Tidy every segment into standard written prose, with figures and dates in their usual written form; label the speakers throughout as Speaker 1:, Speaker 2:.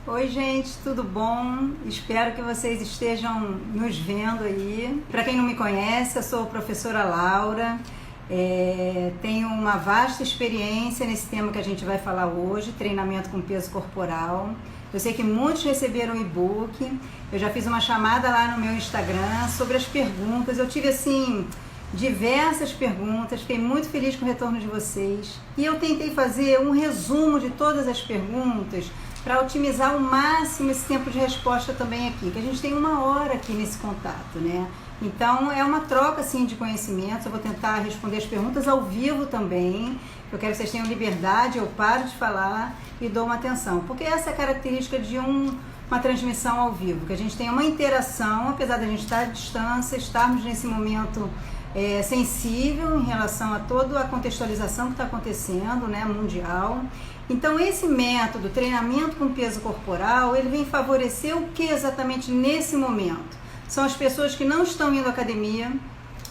Speaker 1: Oi gente, tudo bom? Espero que vocês estejam nos vendo aí. Para quem não me conhece, eu sou a professora Laura, tenho uma vasta experiência nesse tema que a gente vai falar hoje, treinamento com peso corporal. Eu sei que muitos receberam o e-book, eu já fiz uma chamada lá no meu Instagram sobre as perguntas, eu tive assim diversas perguntas, fiquei muito feliz com o retorno de vocês e eu tentei fazer um resumo de todas as perguntas para otimizar ao máximo esse tempo de resposta também aqui, que a gente tem 1 hora aqui nesse contato, né? Então é uma troca assim de conhecimentos, eu vou tentar responder as perguntas ao vivo também, eu quero que vocês tenham liberdade, eu paro de falar e dou uma atenção, porque essa é a característica de uma transmissão ao vivo, que a gente tem uma interação, apesar da gente estar à distância, estarmos nesse momento sensível em relação a toda a contextualização que está acontecendo, né, mundial. Então esse método, treinamento com peso corporal, ele vem favorecer o que exatamente nesse momento? São as pessoas que não estão indo à academia,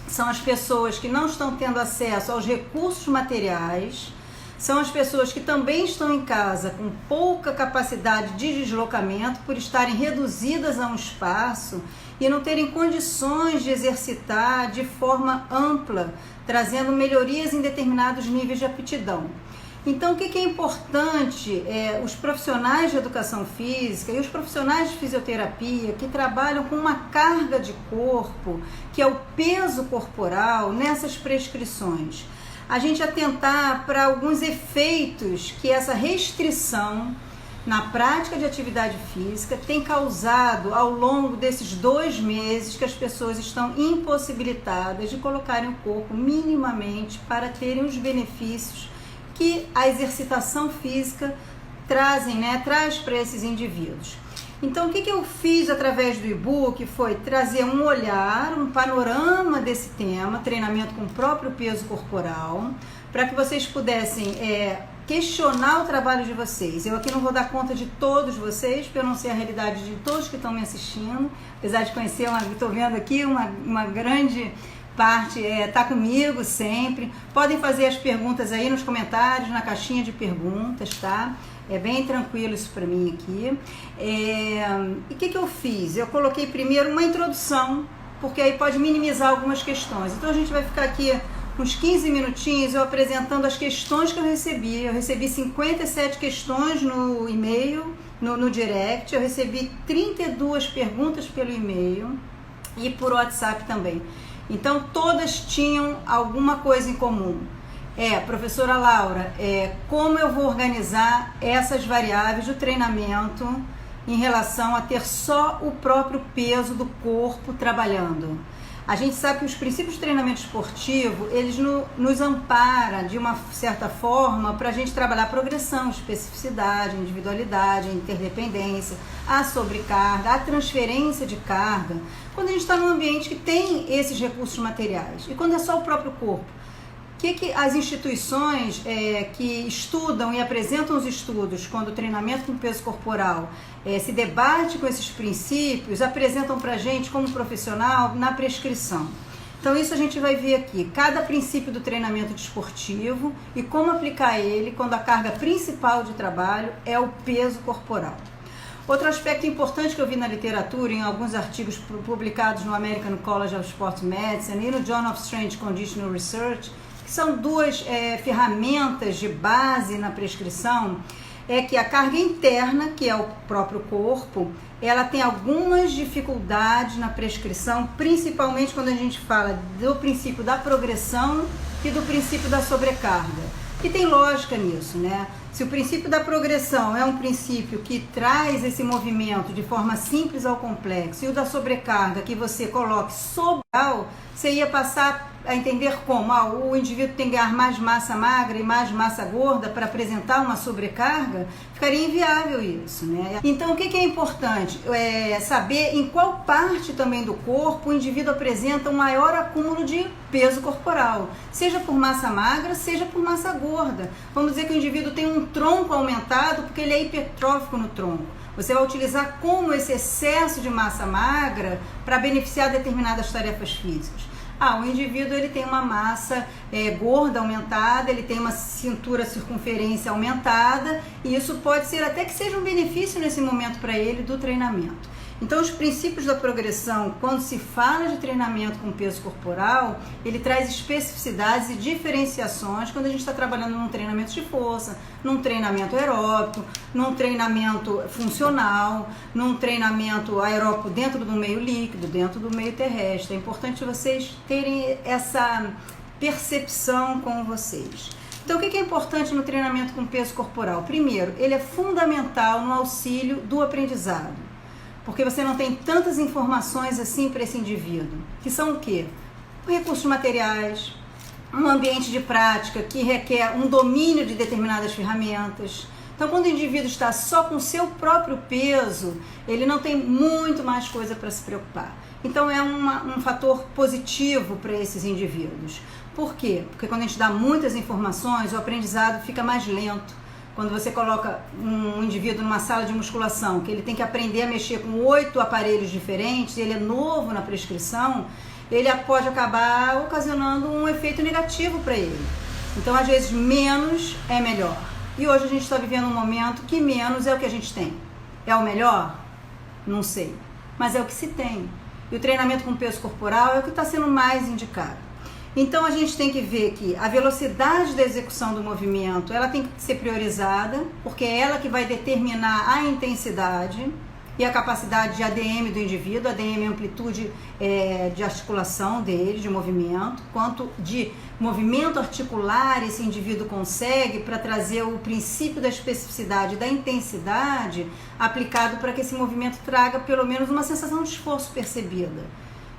Speaker 1: são as pessoas que não estão tendo acesso aos recursos materiais, são as pessoas que também estão em casa com pouca capacidade de deslocamento por estarem reduzidas a um espaço e não terem condições de exercitar de forma ampla, trazendo melhorias em determinados níveis de aptidão. Então, o que é importante os profissionais de educação física e os profissionais de fisioterapia que trabalham com uma carga de corpo, que é o peso corporal, nessas prescrições. A gente atentar para alguns efeitos que essa restrição na prática de atividade física tem causado ao longo desses 2 meses que as pessoas estão impossibilitadas de colocarem o corpo minimamente para terem os benefícios que a exercitação física traz para esses indivíduos. Então, o que eu fiz através do e-book foi trazer um olhar, um panorama desse tema, treinamento com o próprio peso corporal, para que vocês pudessem questionar o trabalho de vocês. Eu aqui não vou dar conta de todos vocês, porque eu não sei a realidade de todos que estão me assistindo, apesar de conhecer, estou vendo aqui uma grande parte está comigo sempre. Podem fazer as perguntas aí nos comentários, na caixinha de perguntas, tá? É bem tranquilo isso para mim aqui. E o que eu fiz? Eu coloquei primeiro uma introdução, porque aí pode minimizar algumas questões. Então a gente vai ficar aqui uns 15 minutinhos eu apresentando as questões que eu recebi. Eu recebi 57 questões no e-mail, no direct. Eu recebi 32 perguntas pelo e-mail e por WhatsApp também. Então, todas tinham alguma coisa em comum. Professora Laura, como eu vou organizar essas variáveis do treinamento em relação a ter só o próprio peso do corpo trabalhando? A gente sabe que os princípios de treinamento esportivo, eles nos amparam de uma certa forma para a gente trabalhar progressão, especificidade, individualidade, interdependência, a sobrecarga, a transferência de carga, quando a gente está num ambiente que tem esses recursos materiais e quando é só o próprio corpo. O que as instituições que estudam e apresentam os estudos quando o treinamento com peso corporal se debate com esses princípios, apresentam para a gente como profissional na prescrição. Então isso a gente vai ver aqui, cada princípio do treinamento desportivo e como aplicar ele quando a carga principal de trabalho é o peso corporal. Outro aspecto importante que eu vi na literatura, em alguns artigos publicados no American College of Sports Medicine e no Journal of Strength Conditioning Research, que são 2 ferramentas de base na prescrição, é que a carga interna, que é o próprio corpo, ela tem algumas dificuldades na prescrição, principalmente quando a gente fala do princípio da progressão e do princípio da sobrecarga. E tem lógica nisso, né? Se o princípio da progressão é um princípio que traz esse movimento de forma simples ao complexo e o da sobrecarga que você coloque sobre você ia passar a entender como o indivíduo tem que ganhar mais massa magra e mais massa gorda para apresentar uma sobrecarga, ficaria inviável isso, né? Então o que é importante? Saber em qual parte também do corpo o indivíduo apresenta um maior acúmulo de peso corporal, seja por massa magra, seja por massa gorda. Vamos dizer que o indivíduo tem um tronco aumentado porque ele é hipertrófico no tronco. Você vai utilizar como esse excesso de massa magra para beneficiar determinadas tarefas físicas. O indivíduo ele tem uma massa gorda aumentada, ele tem uma cintura circunferência aumentada, e isso pode ser até que seja um benefício nesse momento para ele do treinamento. Então, os princípios da progressão, quando se fala de treinamento com peso corporal, ele traz especificidades e diferenciações quando a gente está trabalhando num treinamento de força, num treinamento aeróbico, num treinamento funcional, num treinamento aeróbico dentro do meio líquido, dentro do meio terrestre. É importante vocês terem essa percepção com vocês. Então, o que é importante no treinamento com peso corporal? Primeiro, ele é fundamental no auxílio do aprendizado. Porque você não tem tantas informações assim para esse indivíduo, que são o quê? Recursos materiais, um ambiente de prática que requer um domínio de determinadas ferramentas. Então, quando o indivíduo está só com o seu próprio peso, ele não tem muito mais coisa para se preocupar. Então, é um fator positivo para esses indivíduos. Por quê? Porque quando a gente dá muitas informações, o aprendizado fica mais lento. Quando você coloca um indivíduo numa sala de musculação, que ele tem que aprender a mexer com 8 aparelhos diferentes, ele é novo na prescrição, ele pode acabar ocasionando um efeito negativo para ele. Então, às vezes, menos é melhor. E hoje a gente está vivendo um momento que menos é o que a gente tem. É o melhor? Não sei. Mas é o que se tem. E o treinamento com peso corporal é o que está sendo mais indicado. Então, a gente tem que ver que a velocidade da execução do movimento, ela tem que ser priorizada, porque é ela que vai determinar a intensidade e a capacidade de ADM do indivíduo. ADM é a amplitude de articulação dele, de movimento, quanto de movimento articular esse indivíduo consegue para trazer o princípio da especificidade da intensidade aplicado para que esse movimento traga pelo menos uma sensação de esforço percebida.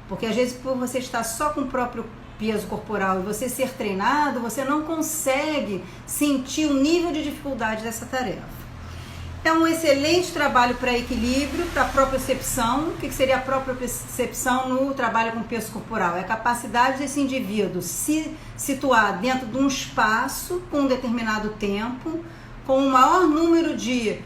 Speaker 1: Porque às vezes, por você estar só com o próprio peso corporal e você ser treinado, você não consegue sentir o nível de dificuldade dessa tarefa. É um excelente trabalho para equilíbrio, para propriocepção. O que seria a propriocepção no trabalho com peso corporal? É a capacidade desse indivíduo se situar dentro de um espaço com um determinado tempo, com o maior número de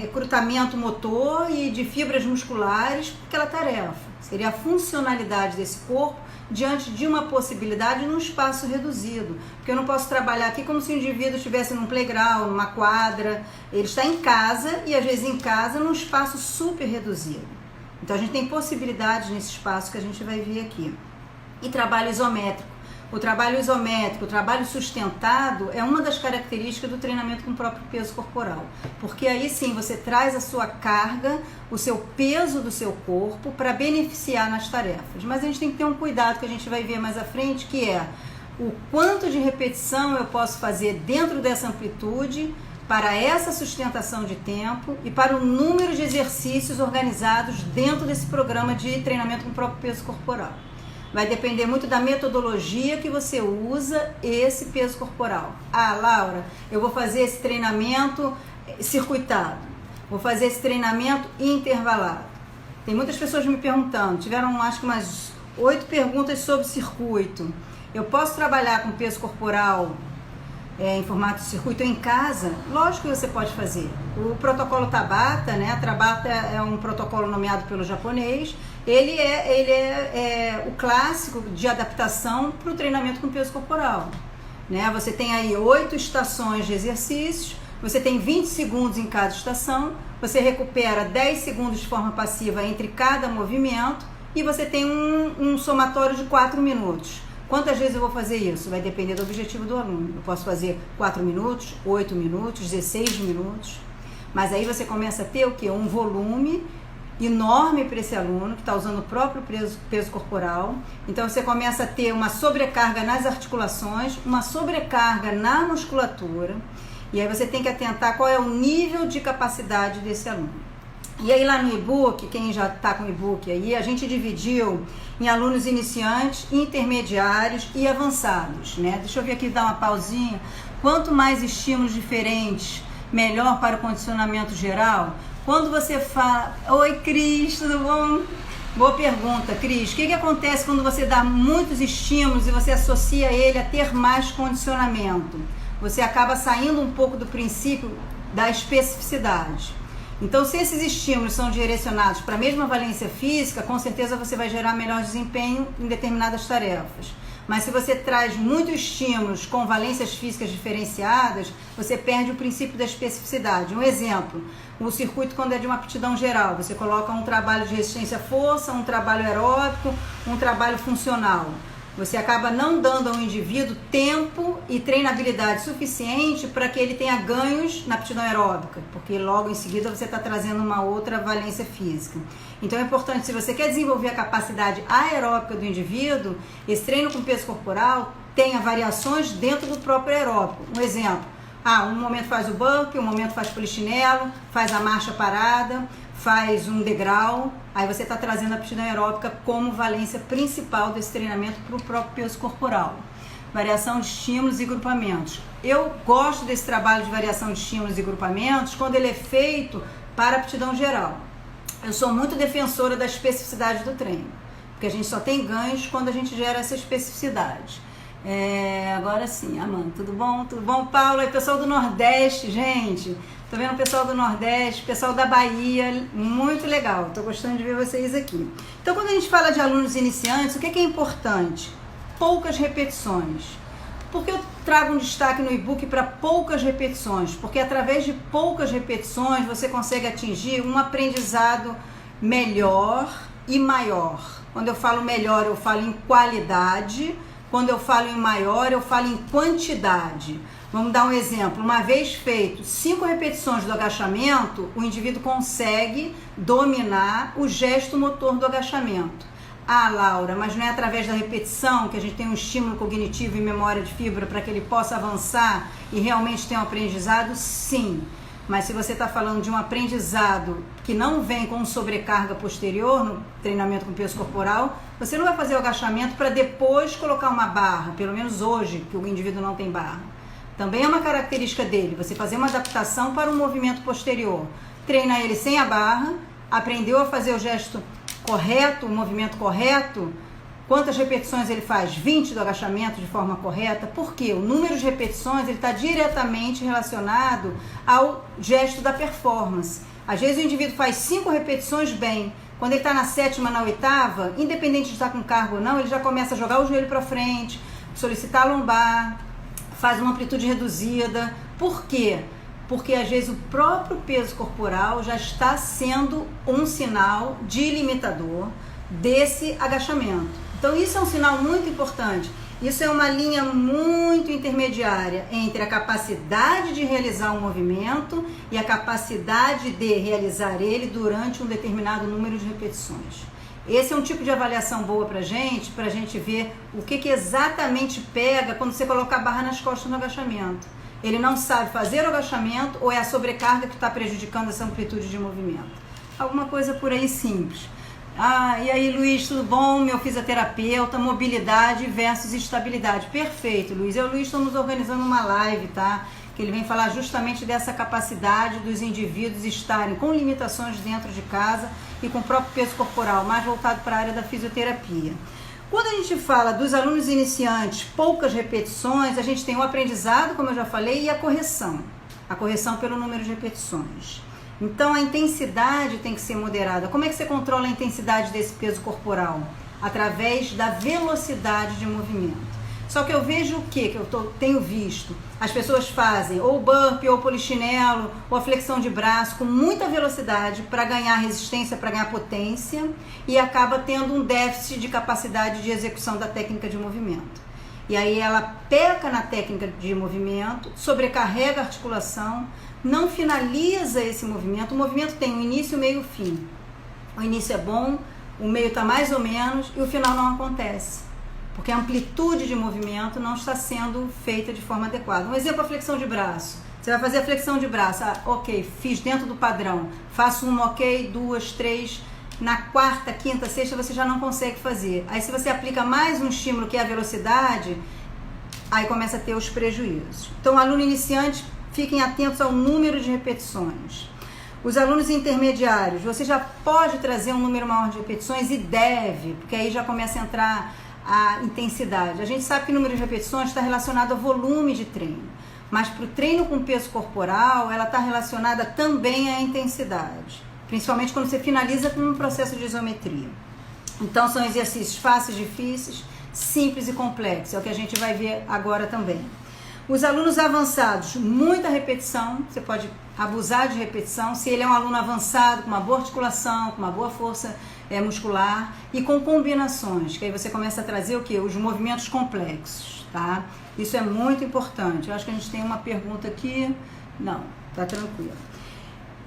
Speaker 1: recrutamento motor e de fibras musculares para aquela tarefa. Seria a funcionalidade desse corpo diante de uma possibilidade num espaço reduzido. Porque eu não posso trabalhar aqui como se o indivíduo estivesse num playground, numa quadra. Ele está em casa e às vezes em casa num espaço super reduzido. Então a gente tem possibilidades nesse espaço que a gente vai ver aqui. E trabalho isométrico. O trabalho isométrico, o trabalho sustentado é uma das características do treinamento com o próprio peso corporal. Porque aí sim você traz a sua carga, o seu peso do seu corpo para beneficiar nas tarefas. Mas a gente tem que ter um cuidado que a gente vai ver mais à frente, que é o quanto de repetição eu posso fazer dentro dessa amplitude para essa sustentação de tempo e para o número de exercícios organizados dentro desse programa de treinamento com o próprio peso corporal. Vai depender muito da metodologia que você usa esse peso corporal. Laura, eu vou fazer esse treinamento circuitado, vou fazer esse treinamento intervalado. Tem muitas pessoas me perguntando, tiveram acho que umas 8 perguntas sobre circuito. Eu posso trabalhar com peso corporal em formato de circuito em casa? Lógico que você pode fazer. O protocolo Tabata, né? Tabata é um protocolo nomeado pelo japonês. Ele é o clássico de adaptação para o treinamento com peso corporal, né? Você tem aí 8 estações de exercícios, você tem 20 segundos em cada estação, você recupera 10 segundos de forma passiva entre cada movimento e você tem um somatório de 4 minutos. Quantas vezes eu vou fazer isso? Vai depender do objetivo do aluno. Eu posso fazer 4 minutos, 8 minutos, 16 minutos, mas aí você começa a ter o quê? Um volume enorme para esse aluno que está usando o próprio peso corporal. Então você começa a ter uma sobrecarga nas articulações, uma sobrecarga na musculatura, e aí você tem que atentar qual é o nível de capacidade desse aluno. E aí lá no e-book, quem já está com o e-book aí, a gente dividiu em alunos iniciantes, intermediários e avançados, né? Deixa eu ver aqui, dar uma pausinha. Quanto mais estímulos diferentes, melhor para o condicionamento geral. Quando você fala, oi Cris, tudo bom? Boa pergunta, Cris. O que acontece quando você dá muitos estímulos e você associa ele a ter mais condicionamento? Você acaba saindo um pouco do princípio da especificidade. Então, se esses estímulos são direcionados para a mesma valência física, com certeza você vai gerar melhor desempenho em determinadas tarefas. Mas se você traz muitos estímulos com valências físicas diferenciadas, você perde o princípio da especificidade. Um exemplo, o circuito quando é de uma aptidão geral, você coloca um trabalho de resistência à força, um trabalho aeróbico, um trabalho funcional. Você acaba não dando ao indivíduo tempo e treinabilidade suficiente para que ele tenha ganhos na aptidão aeróbica, porque logo em seguida você está trazendo uma outra valência física. Então é importante, se você quer desenvolver a capacidade aeróbica do indivíduo, esse treino com peso corporal tenha variações dentro do próprio aeróbico. Um exemplo, um momento faz o bump, um momento faz polichinelo, faz a marcha parada, faz um degrau, aí você está trazendo a aptidão aeróbica como valência principal desse treinamento para o próprio peso corporal. Variação de estímulos e grupamentos. Eu gosto desse trabalho de variação de estímulos e grupamentos quando ele é feito para aptidão geral. Eu sou muito defensora da especificidade do treino, porque a gente só tem ganhos quando a gente gera essa especificidade. Agora sim, Amanda, tudo bom? Tudo bom, Paulo? E pessoal do Nordeste, gente, tô vendo o pessoal do Nordeste, pessoal da Bahia, muito legal, tô gostando de ver vocês aqui. Então, quando a gente fala de alunos iniciantes, o que é importante? Poucas repetições. Por que eu trago um destaque no e-book para poucas repetições? Porque através de poucas repetições você consegue atingir um aprendizado melhor e maior. Quando eu falo melhor, eu falo em qualidade. Quando eu falo em maior, eu falo em quantidade. Vamos dar um exemplo. Uma vez feito 5 repetições do agachamento, o indivíduo consegue dominar o gesto motor do agachamento. Laura, mas não é através da repetição que a gente tem um estímulo cognitivo e memória de fibra para que ele possa avançar e realmente ter um aprendizado? Sim. Mas se você está falando de um aprendizado que não vem com sobrecarga posterior no treinamento com peso corporal, você não vai fazer o agachamento para depois colocar uma barra, pelo menos hoje, que o indivíduo não tem barra. Também é uma característica dele, você fazer uma adaptação para um movimento posterior. Treina ele sem a barra, aprendeu a fazer o gesto correto, o movimento correto. Quantas repetições ele faz? 20 do agachamento de forma correta. Por quê? O número de repetições está diretamente relacionado ao gesto da performance. Às vezes o indivíduo faz 5 repetições bem. Quando ele está na 7ª, na 8ª, independente de estar com cargo ou não, ele já começa a jogar o joelho para frente, solicitar a lombar, faz uma amplitude reduzida. Por quê? Porque às vezes o próprio peso corporal já está sendo um sinal de limitador desse agachamento. Então isso é um sinal muito importante. Isso é uma linha muito intermediária entre a capacidade de realizar um movimento e a capacidade de realizar ele durante um determinado número de repetições. Esse é um tipo de avaliação boa pra gente ver o que exatamente pega quando você coloca a barra nas costas no agachamento. Ele não sabe fazer o agachamento ou é a sobrecarga que está prejudicando essa amplitude de movimento? Alguma coisa por aí simples. E aí, Luiz, tudo bom? Meu fisioterapeuta, mobilidade versus estabilidade. Perfeito, Luiz. Eu e o Luiz estamos organizando uma live, tá? Que ele vem falar justamente dessa capacidade dos indivíduos estarem com limitações dentro de casa e com o próprio peso corporal, mais voltado para a área da fisioterapia. Quando a gente fala dos alunos iniciantes, poucas repetições, a gente tem o aprendizado, como eu já falei, e a correção. A correção pelo número de repetições. Então a intensidade tem que ser moderada. Como é que você controla a intensidade desse peso corporal? Através da velocidade de movimento. Só que eu vejo o que eu tenho visto? As pessoas fazem ou burpee, ou polichinelo, ou a flexão de braço com muita velocidade para ganhar resistência, para ganhar potência, e acaba tendo um déficit de capacidade de execução da técnica de movimento. E aí ela peca na técnica de movimento, sobrecarrega a articulação, não finaliza esse movimento. O movimento tem um início, meio e fim. O início é bom, o meio está mais ou menos e o final não acontece. Porque a amplitude de movimento não está sendo feita de forma adequada. Um exemplo, a flexão de braço. Você vai fazer a flexão de braço. Ok, fiz dentro do padrão. Faço uma, ok, 2, 3. Na 4ª, 5ª, 6ª você já não consegue fazer. Aí se você aplica mais um estímulo que é a velocidade, aí começa a ter os prejuízos. Então, aluno iniciante, fiquem atentos ao número de repetições. Os alunos intermediários, você já pode trazer um número maior de repetições e deve, porque aí já começa a entrar a intensidade. A gente sabe que o número de repetições está relacionado ao volume de treino. mas para o treino com peso corporal, ela está relacionada também à intensidade, principalmente quando você finaliza com um processo de isometria. Então são exercícios fáceis, difíceis, simples e complexos, é o que a gente vai ver agora também. Os alunos avançados, muita repetição, você pode abusar de repetição, se ele é um aluno avançado, com uma boa articulação, com uma boa força muscular e com combinações, que aí você começa a trazer o quê? Os movimentos complexos, tá? Isso é muito importante. Eu acho que a gente tem uma pergunta aqui. Não, tá tranquilo.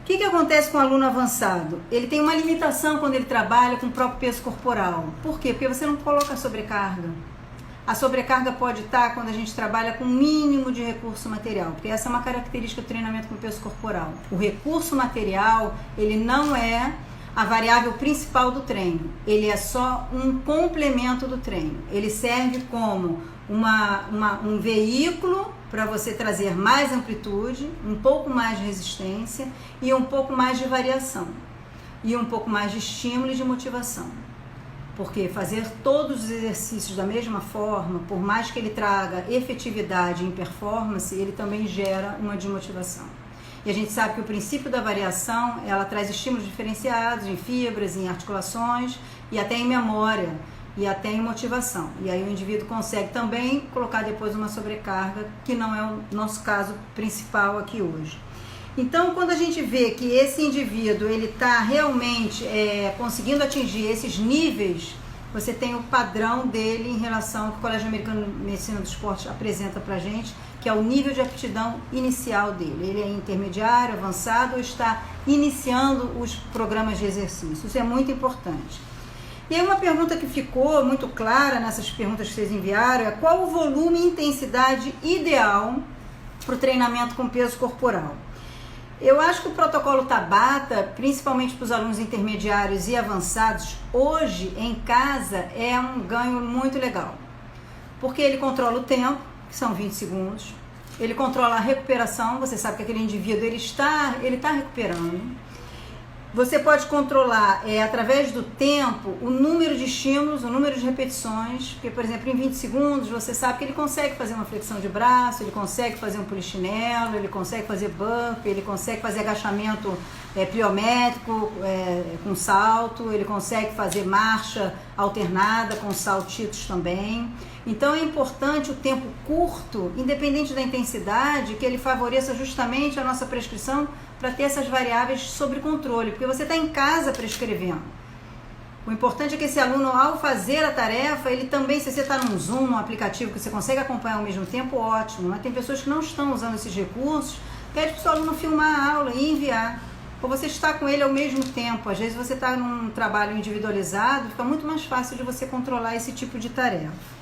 Speaker 1: O que acontece com o aluno avançado? Ele tem uma limitação quando ele trabalha com o próprio peso corporal. Por quê? Porque você não coloca sobrecarga. A sobrecarga pode estar quando a gente trabalha com mínimo de recurso material, porque essa é uma característica do treinamento com peso corporal. O recurso material, ele não é a variável principal do treino, ele é só um complemento do treino. Ele serve como um veículo para você trazer mais amplitude, um pouco mais de resistência e um pouco mais de variação, e um pouco mais de estímulo e de motivação. Porque fazer todos os exercícios da mesma forma, por mais que ele traga efetividade em performance, ele também gera uma desmotivação. E a gente sabe que o princípio da variação, ela traz estímulos diferenciados em fibras, em articulações e até em memória e até em motivação. E aí o indivíduo consegue também colocar depois uma sobrecarga, que não é o nosso caso principal aqui hoje. Então, quando a gente vê que esse indivíduo ele está realmente conseguindo atingir esses níveis, você tem o padrão dele em relação ao que o Colégio Americano de Medicina do Esporte apresenta para a gente, que é o nível de aptidão inicial dele. Ele é intermediário, avançado ou está iniciando os programas de exercício. Isso é muito importante. E aí uma pergunta que ficou muito clara nessas perguntas que vocês enviaram é: qual o volume e intensidade ideal para o treinamento com peso corporal? Eu acho que o protocolo Tabata, principalmente para os alunos intermediários e avançados, hoje em casa é um ganho muito legal. Porque ele controla o tempo, que são 20 segundos, ele controla a recuperação, você sabe que aquele indivíduo ele está recuperando. Você pode controlar, através do tempo, o número de estímulos, o número de repetições, porque, por exemplo, em 20 segundos, você sabe que ele consegue fazer uma flexão de braço, ele consegue fazer um polichinelo, ele consegue fazer bump, ele consegue fazer agachamento pliométrico com salto, ele consegue fazer marcha alternada com saltitos também. Então é importante o tempo curto, independente da intensidade, que ele favoreça justamente a nossa prescrição para ter essas variáveis sob controle, porque você está em casa prescrevendo. O importante é que esse aluno, ao fazer a tarefa, ele também, se você está num Zoom, num aplicativo que você consegue acompanhar ao mesmo tempo, ótimo. Mas tem pessoas que não estão usando esses recursos, pede para o seu aluno filmar a aula e enviar. Ou você está com ele ao mesmo tempo. Às vezes você está num trabalho individualizado, fica muito mais fácil de você controlar esse tipo de tarefa.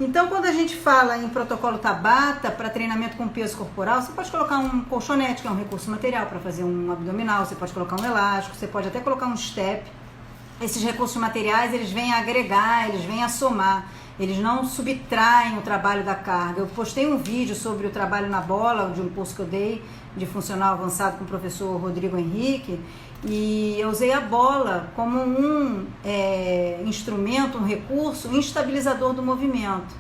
Speaker 1: Então, quando a gente fala em protocolo Tabata para treinamento com peso corporal, você pode colocar um colchonete, que é um recurso material para fazer um abdominal, você pode colocar um elástico, você pode até colocar um step. Esses recursos materiais, eles vêm a agregar, eles vêm a somar, eles não subtraem o trabalho da carga. Eu postei um vídeo sobre o trabalho na bola, de um curso que eu dei de funcional avançado com o professor Rodrigo Henrique, e eu usei a bola como um instrumento, um recurso instabilizador do movimento,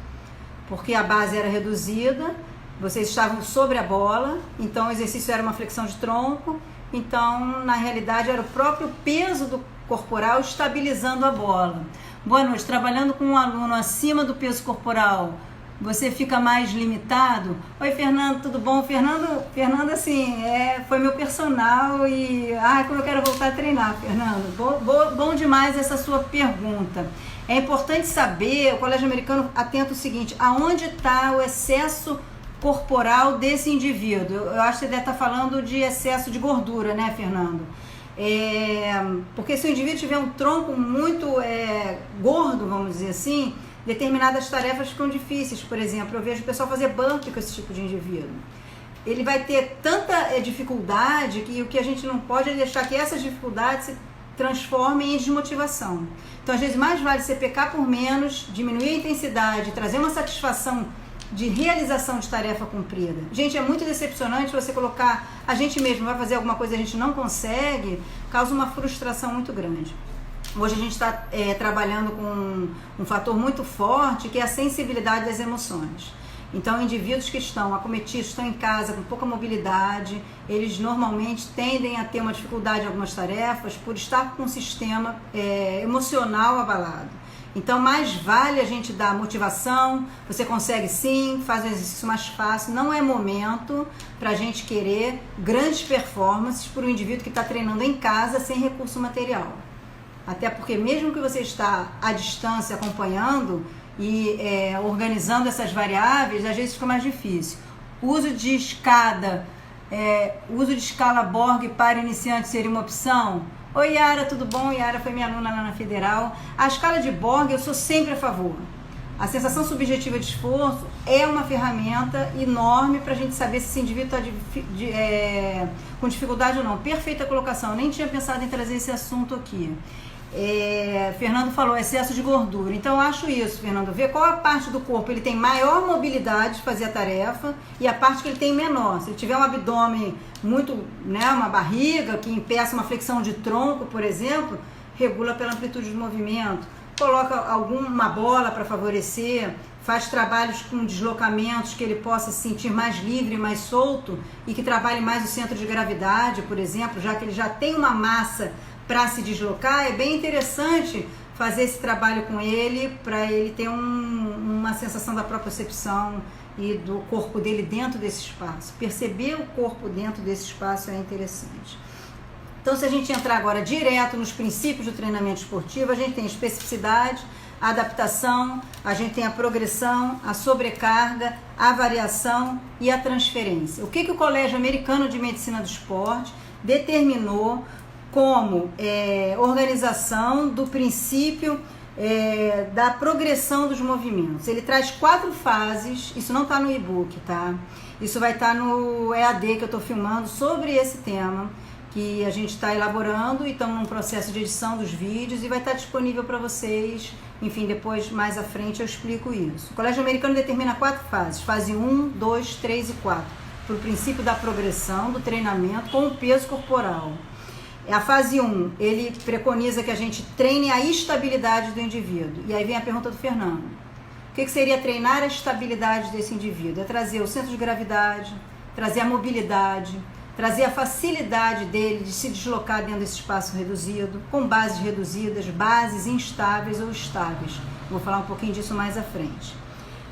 Speaker 1: porque a base era reduzida, vocês estavam sobre a bola, então o exercício era uma flexão de tronco, então na realidade era o próprio peso do corporal estabilizando a bola. Boa noite, trabalhando com um aluno acima do peso corporal, você fica mais limitado? Oi, Fernando, tudo bom? Fernando assim, foi meu personal e como eu quero voltar a treinar, Fernando. Bom demais essa sua pergunta. É importante saber, o Colégio Americano atenta o seguinte: aonde está o excesso corporal desse indivíduo? Eu acho que você deve estar falando de excesso de gordura, né, Fernando? Porque se o indivíduo tiver um tronco muito gordo, vamos dizer assim, determinadas tarefas ficam difíceis. Por exemplo, eu vejo o pessoal fazer bump com esse tipo de indivíduo. Ele vai ter tanta dificuldade que o que a gente não pode é deixar que essas dificuldades se transformem em desmotivação. Então, às vezes, mais vale você pecar por menos, diminuir a intensidade, trazer uma satisfação de realização de tarefa cumprida. Gente, é muito decepcionante você colocar a gente mesmo vai fazer alguma coisa e a gente não consegue, causa uma frustração muito grande. Hoje a gente está trabalhando com um fator muito forte, que é a sensibilidade das emoções. Então, indivíduos que estão acometidos, estão em casa com pouca mobilidade, eles normalmente tendem a ter uma dificuldade em algumas tarefas por estar com um sistema emocional abalado. Então, mais vale a gente dar motivação, você consegue sim, faz o exercício mais fácil, não é momento para a gente querer grandes performances para um indivíduo que está treinando em casa sem recurso material. Até porque mesmo que você está à distância acompanhando e organizando essas variáveis, às vezes fica mais difícil. O uso de escala Borg para iniciantes seria uma opção? Oi, Yara, tudo bom? Yara foi minha aluna lá na Federal. A escala de Borg eu sou sempre a favor. A sensação subjetiva de esforço é uma ferramenta enorme para a gente saber se esse indivíduo está com dificuldade ou não. Perfeita colocação, eu nem tinha pensado em trazer esse assunto aqui. Fernando falou excesso de gordura. Então eu acho isso, Fernando, ver qual a parte do corpo ele tem maior mobilidade de fazer a tarefa e a parte que ele tem menor. Se ele tiver um abdômen muito, uma barriga que impeça uma flexão de tronco, por exemplo, regula pela amplitude do movimento, coloca uma bola para favorecer, faz trabalhos com deslocamentos que ele possa se sentir mais livre, mais solto e que trabalhe mais o centro de gravidade, por exemplo, já que ele já tem uma massa para se deslocar. É bem interessante fazer esse trabalho com ele para ele ter uma sensação da propriocepção e do corpo dele dentro desse espaço. Perceber o corpo dentro desse espaço é interessante. Então, se a gente entrar agora direto nos princípios do treinamento esportivo, a gente tem especificidade, a adaptação, a gente tem a progressão, a sobrecarga, a variação e a transferência. O que o Colégio Americano de Medicina do Esporte determinou como organização do princípio da progressão dos movimentos? Ele traz 4 fases, isso não está no e-book, tá? Isso vai estar no EAD que eu estou filmando sobre esse tema, que a gente está elaborando e estamos num processo de edição dos vídeos e vai estar disponível para vocês. Enfim, depois, mais à frente, eu explico isso. O Colégio Americano determina 4 fases, fase 1, 2, 3 e 4, para o princípio da progressão do treinamento com o peso corporal. A fase 1, ele preconiza que a gente treine a estabilidade do indivíduo. E aí vem a pergunta do Fernando. O que seria treinar a estabilidade desse indivíduo? É trazer o centro de gravidade, trazer a mobilidade, trazer a facilidade dele de se deslocar dentro desse espaço reduzido, com bases reduzidas, bases instáveis ou estáveis. Vou falar um pouquinho disso mais à frente.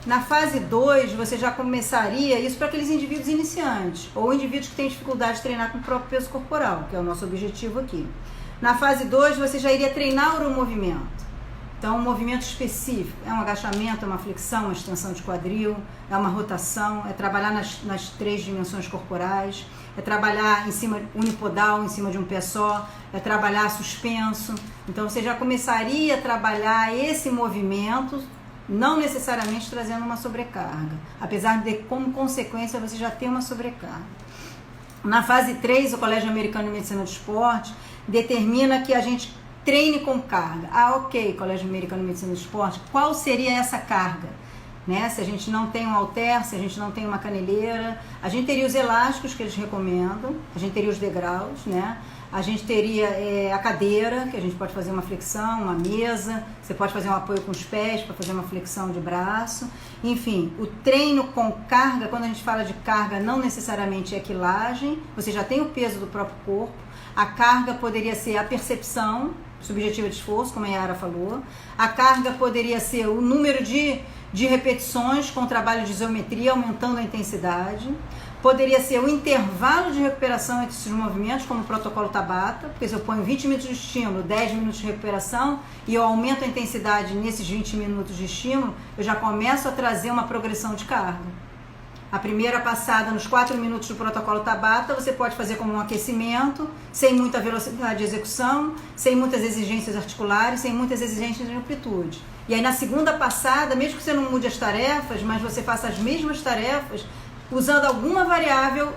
Speaker 1: Na fase 2, você já começaria isso para aqueles indivíduos iniciantes, ou indivíduos que têm dificuldade de treinar com o próprio peso corporal, que é o nosso objetivo aqui. Na fase 2, você já iria treinar o movimento. Então, um movimento específico, é um agachamento, é uma flexão, uma extensão de quadril, é uma rotação, é trabalhar nas 3 dimensões corporais, é trabalhar em cima unipodal, em cima de um pé só, é trabalhar suspenso. Então, você já começaria a trabalhar esse movimento, não necessariamente trazendo uma sobrecarga, apesar de, como consequência, você já ter uma sobrecarga. Na fase 3, o Colégio Americano de Medicina do Esporte determina que a gente treine com carga. Ok, Colégio Americano de Medicina do Esporte, qual seria essa carga? Se a gente não tem um halter, se a gente não tem uma caneleira, a gente teria os elásticos que eles recomendam, a gente teria os degraus, a gente teria a cadeira, que a gente pode fazer uma flexão, uma mesa, você pode fazer um apoio com os pés para fazer uma flexão de braço. Enfim, o treino com carga, quando a gente fala de carga, não necessariamente é quilagem, você já tem o peso do próprio corpo. A carga poderia ser a percepção subjetiva de esforço, como a Yara falou. A carga poderia ser o número de repetições com trabalho de isometria, aumentando a intensidade. Poderia ser o intervalo de recuperação entre esses movimentos, como o protocolo Tabata, porque se eu ponho 20 minutos de estímulo, 10 minutos de recuperação, e eu aumento a intensidade nesses 20 minutos de estímulo, eu já começo a trazer uma progressão de carga. A primeira passada nos 4 minutos do protocolo Tabata, você pode fazer como um aquecimento, sem muita velocidade de execução, sem muitas exigências articulares, sem muitas exigências de amplitude. E aí na segunda passada, mesmo que você não mude as tarefas, mas você faça as mesmas tarefas, usando alguma variável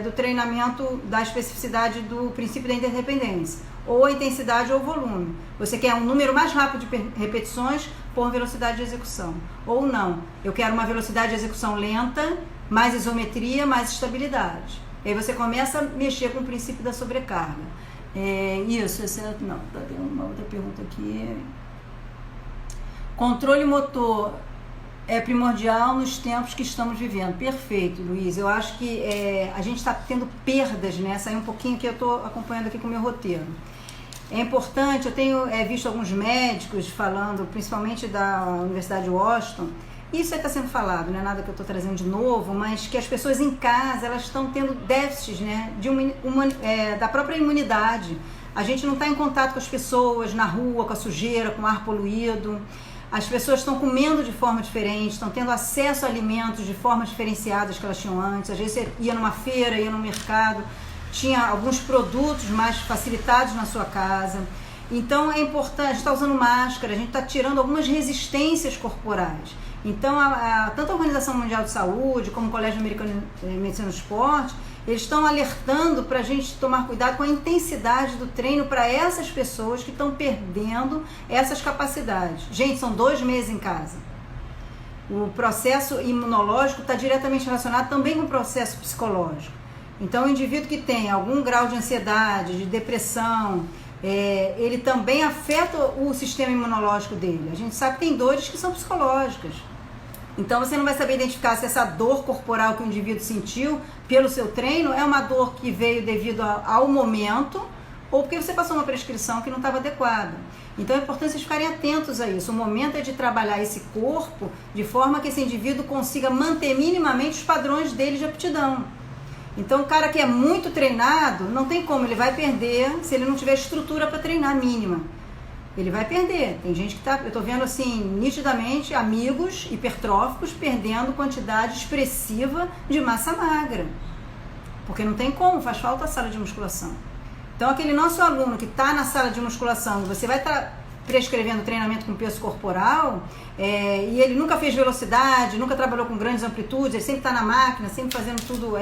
Speaker 1: do treinamento da especificidade do princípio da interdependência, ou a intensidade ou o volume. Você quer um número mais rápido de repetições por velocidade de execução, ou não. Eu quero uma velocidade de execução lenta, mais isometria, mais estabilidade. E aí você começa a mexer com o princípio da sobrecarga. Não, tá tendo uma outra pergunta aqui. Controle motor é primordial nos tempos que estamos vivendo. Perfeito, Luiz. Eu acho que a gente está tendo perdas, né? Saiu um pouquinho que eu estou acompanhando aqui com o meu roteiro. É importante, eu tenho visto alguns médicos falando, principalmente da Universidade de Washington, isso está sendo falado, não é nada que eu estou trazendo de novo, mas que as pessoas em casa, elas estão tendo déficits, né, da própria imunidade. A gente não está em contato com as pessoas na rua, com a sujeira, com o ar poluído. As pessoas estão comendo de forma diferente, estão tendo acesso a alimentos de formas diferenciadas que elas tinham antes. Às vezes você ia numa feira, ia no mercado, tinha alguns produtos mais facilitados na sua casa. Então é importante, a gente está usando máscara, a gente está tirando algumas resistências corporais. Então tanto a Organização Mundial de Saúde como o Colégio Americano de Medicina do Esporte, eles estão alertando para a gente tomar cuidado com a intensidade do treino para essas pessoas que estão perdendo essas capacidades. Gente, são 2 meses em casa. O processo imunológico está diretamente relacionado também com o processo psicológico. Então, o indivíduo que tem algum grau de ansiedade, de depressão, ele também afeta o sistema imunológico dele. A gente sabe que tem dores que são psicológicas. Então, você não vai saber identificar se essa dor corporal que o indivíduo sentiu pelo seu treino é uma dor que veio devido ao momento ou porque você passou uma prescrição que não estava adequada. Então, é importante vocês ficarem atentos a isso. O momento é de trabalhar esse corpo de forma que esse indivíduo consiga manter minimamente os padrões dele de aptidão. Então, o cara que é muito treinado, não tem como, ele vai perder se ele não tiver estrutura para treinar mínima. Ele vai perder. Tem gente que eu tô vendo assim, nitidamente, amigos hipertróficos perdendo quantidade expressiva de massa magra. Porque não tem como, faz falta a sala de musculação. Então, aquele nosso aluno que está na sala de musculação, você vai estar prescrevendo treinamento com peso corporal, e ele nunca fez velocidade, nunca trabalhou com grandes amplitudes, ele sempre está na máquina, sempre fazendo tudo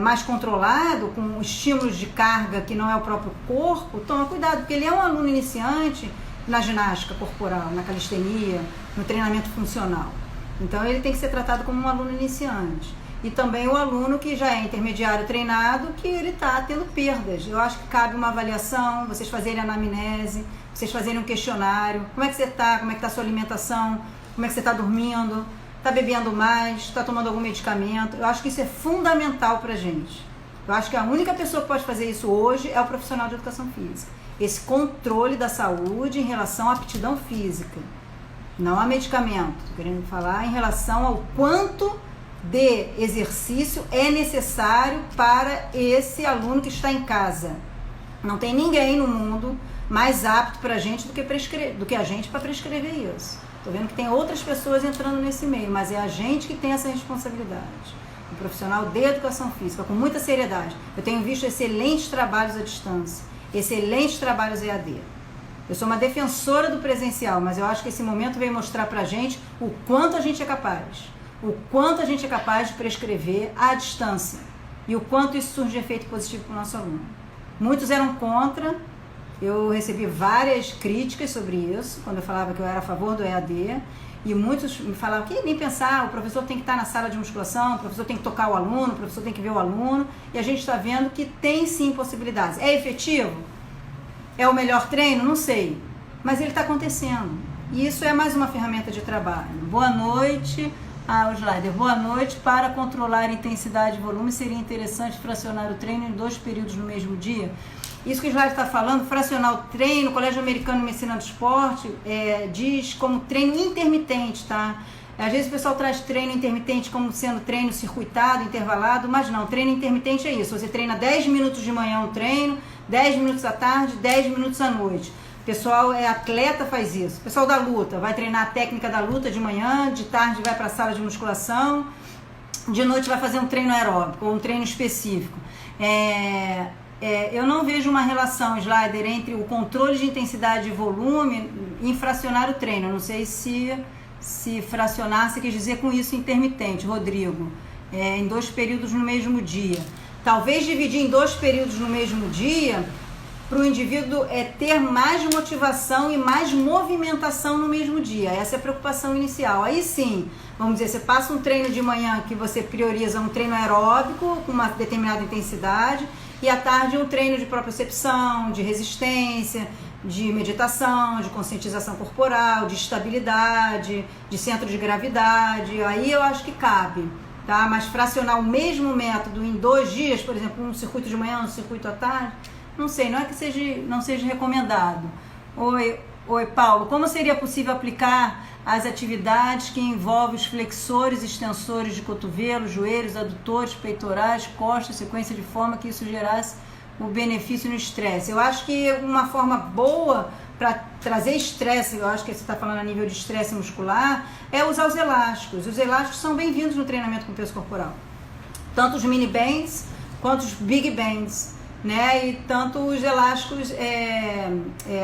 Speaker 1: mais controlado, com estímulos de carga que não é o próprio corpo, toma cuidado, porque ele é um aluno iniciante na ginástica corporal, na calistenia, no treinamento funcional. Então ele tem que ser tratado como um aluno iniciante. E também o aluno que já é intermediário treinado, que ele está tendo perdas. Eu acho que cabe uma avaliação, vocês fazerem anamnese, vocês fazerem um questionário, como é que você está, como é que está a sua alimentação, como é que você está dormindo, está bebendo mais, está tomando algum medicamento. Eu acho que isso é fundamental para a gente. Eu acho que a única pessoa que pode fazer isso hoje é o profissional de educação física. Esse controle da saúde em relação à aptidão física, não a medicamento. Estou querendo falar em relação ao quanto de exercício é necessário para esse aluno que está em casa. Não tem ninguém no mundo mais apto para a gente do que a gente para prescrever isso. Estou vendo que tem outras pessoas entrando nesse meio, mas é a gente que tem essa responsabilidade. Um profissional de educação física, com muita seriedade. Eu tenho visto excelentes trabalhos à distância, excelentes trabalhos EAD. Eu sou uma defensora do presencial, mas eu acho que esse momento veio mostrar para a gente o quanto a gente é capaz. O quanto a gente é capaz de prescrever à distância e o quanto isso surge de efeito positivo para o nosso aluno. Muitos eram contra, eu recebi várias críticas sobre isso, quando eu falava que eu era a favor do EAD, e muitos me falavam que nem pensar, o professor tem que estar na sala de musculação, o professor tem que tocar o aluno, o professor tem que ver o aluno, e a gente está vendo que tem sim possibilidades. É efetivo? É o melhor treino? Não sei, mas ele está acontecendo. E isso é mais uma ferramenta de trabalho. Boa noite. O slider. Boa noite. Para controlar a intensidade e volume, seria interessante fracionar o treino em 2 períodos no mesmo dia? Isso que o slider está falando, fracionar o treino, o Colégio Americano de Medicina do Esporte diz como treino intermitente, tá? Às vezes o pessoal traz treino intermitente como sendo treino circuitado, intervalado, mas não, treino intermitente é isso. Você treina 10 minutos de manhã um treino, 10 minutos à tarde, 10 minutos à noite. O pessoal atleta faz isso. O pessoal da luta vai treinar a técnica da luta de manhã, de tarde vai para a sala de musculação, de noite vai fazer um treino aeróbico ou um treino específico. Eu não vejo uma relação, Slider, entre o controle de intensidade e volume em fracionar o treino. Eu não sei se fracionar, você quer dizer com isso intermitente, Rodrigo, em 2 períodos no mesmo dia. Talvez dividir em 2 períodos no mesmo dia para o indivíduo ter mais motivação e mais movimentação no mesmo dia. Essa é a preocupação inicial. Aí sim, vamos dizer, você passa um treino de manhã que você prioriza um treino aeróbico com uma determinada intensidade e à tarde um treino de propriocepção, de resistência, de meditação, de conscientização corporal, de estabilidade, de centro de gravidade. Aí eu acho que cabe, tá? Mas fracionar o mesmo método em 2 dias, por exemplo, um circuito de manhã, um circuito à tarde, não sei, não é que não seja recomendado. Oi, Paulo, como seria possível aplicar as atividades que envolvem os flexores, extensores de cotovelos, joelhos, adutores, peitorais, costas, sequência de forma que isso gerasse o benefício no estresse? Eu acho que uma forma boa para trazer estresse, eu acho que você está falando a nível de estresse muscular, é usar os elásticos. Os elásticos são bem-vindos no treinamento com peso corporal. Tanto os mini bands quanto os big bands, né? E tanto os elásticos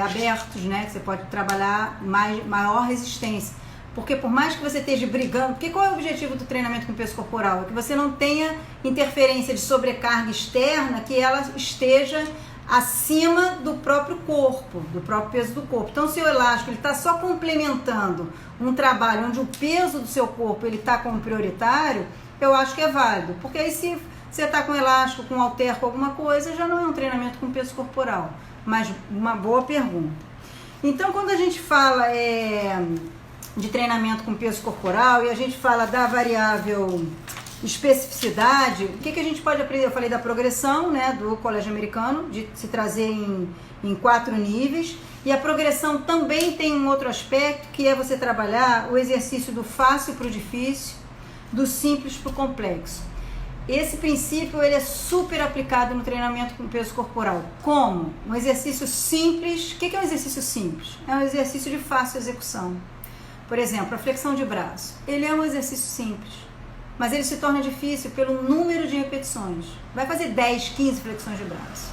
Speaker 1: abertos, né? Que você pode trabalhar maior resistência. Porque por mais que você esteja brigando, porque qual é o objetivo do treinamento com peso corporal? É que você não tenha interferência de sobrecarga externa, que ela esteja acima do próprio corpo, do próprio peso do corpo. Então, se o elástico está só complementando um trabalho onde o peso do seu corpo está como prioritário, eu acho que é válido. Porque aí se você está com elástico, com halter, com alguma coisa, já não é um treinamento com peso corporal. Mas uma boa pergunta. Então, quando a gente fala de treinamento com peso corporal e a gente fala da variável especificidade, o que a gente pode aprender? Eu falei da progressão, né, do colégio americano, de se trazer em 4 níveis. E a progressão também tem um outro aspecto, que é você trabalhar o exercício do fácil para o difícil, do simples para o complexo. Esse princípio ele é super aplicado no treinamento com peso corporal. Como? Um exercício simples. O que é um exercício simples? É um exercício de fácil execução. Por exemplo, a flexão de braço. Ele é um exercício simples, mas ele se torna difícil pelo número de repetições. Vai fazer 10, 15 flexões de braço.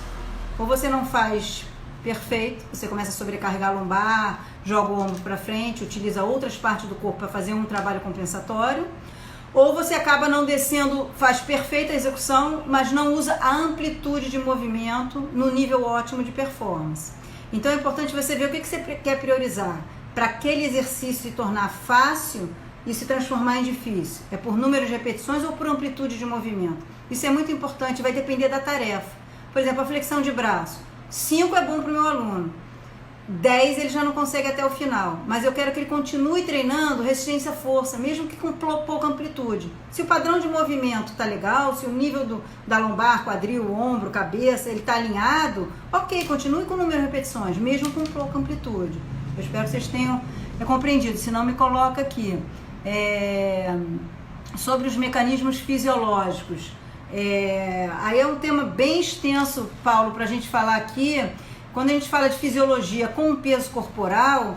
Speaker 1: Ou você não faz perfeito, você começa a sobrecarregar a lombar, joga o ombro para frente, utiliza outras partes do corpo para fazer um trabalho compensatório. Ou você acaba não descendo, faz perfeita execução, mas não usa a amplitude de movimento no nível ótimo de performance. Então é importante você ver o que você quer priorizar para aquele exercício se tornar fácil e se transformar em difícil. É por número de repetições ou por amplitude de movimento? Isso é muito importante, vai depender da tarefa. Por exemplo, a flexão de braço. 5 é bom para o meu aluno. 10 ele já não consegue até o final, mas eu quero que ele continue treinando resistência à força, mesmo que com pouca amplitude. Se o padrão de movimento está legal, se o nível da lombar, quadril, ombro, cabeça, ele está alinhado, ok, continue com o número de repetições, mesmo com pouca amplitude. Eu espero que vocês tenham compreendido, se não me coloca aqui. Sobre os mecanismos fisiológicos. Aí é um tema bem extenso, Paulo, para a gente falar aqui. Quando a gente fala de fisiologia com o peso corporal,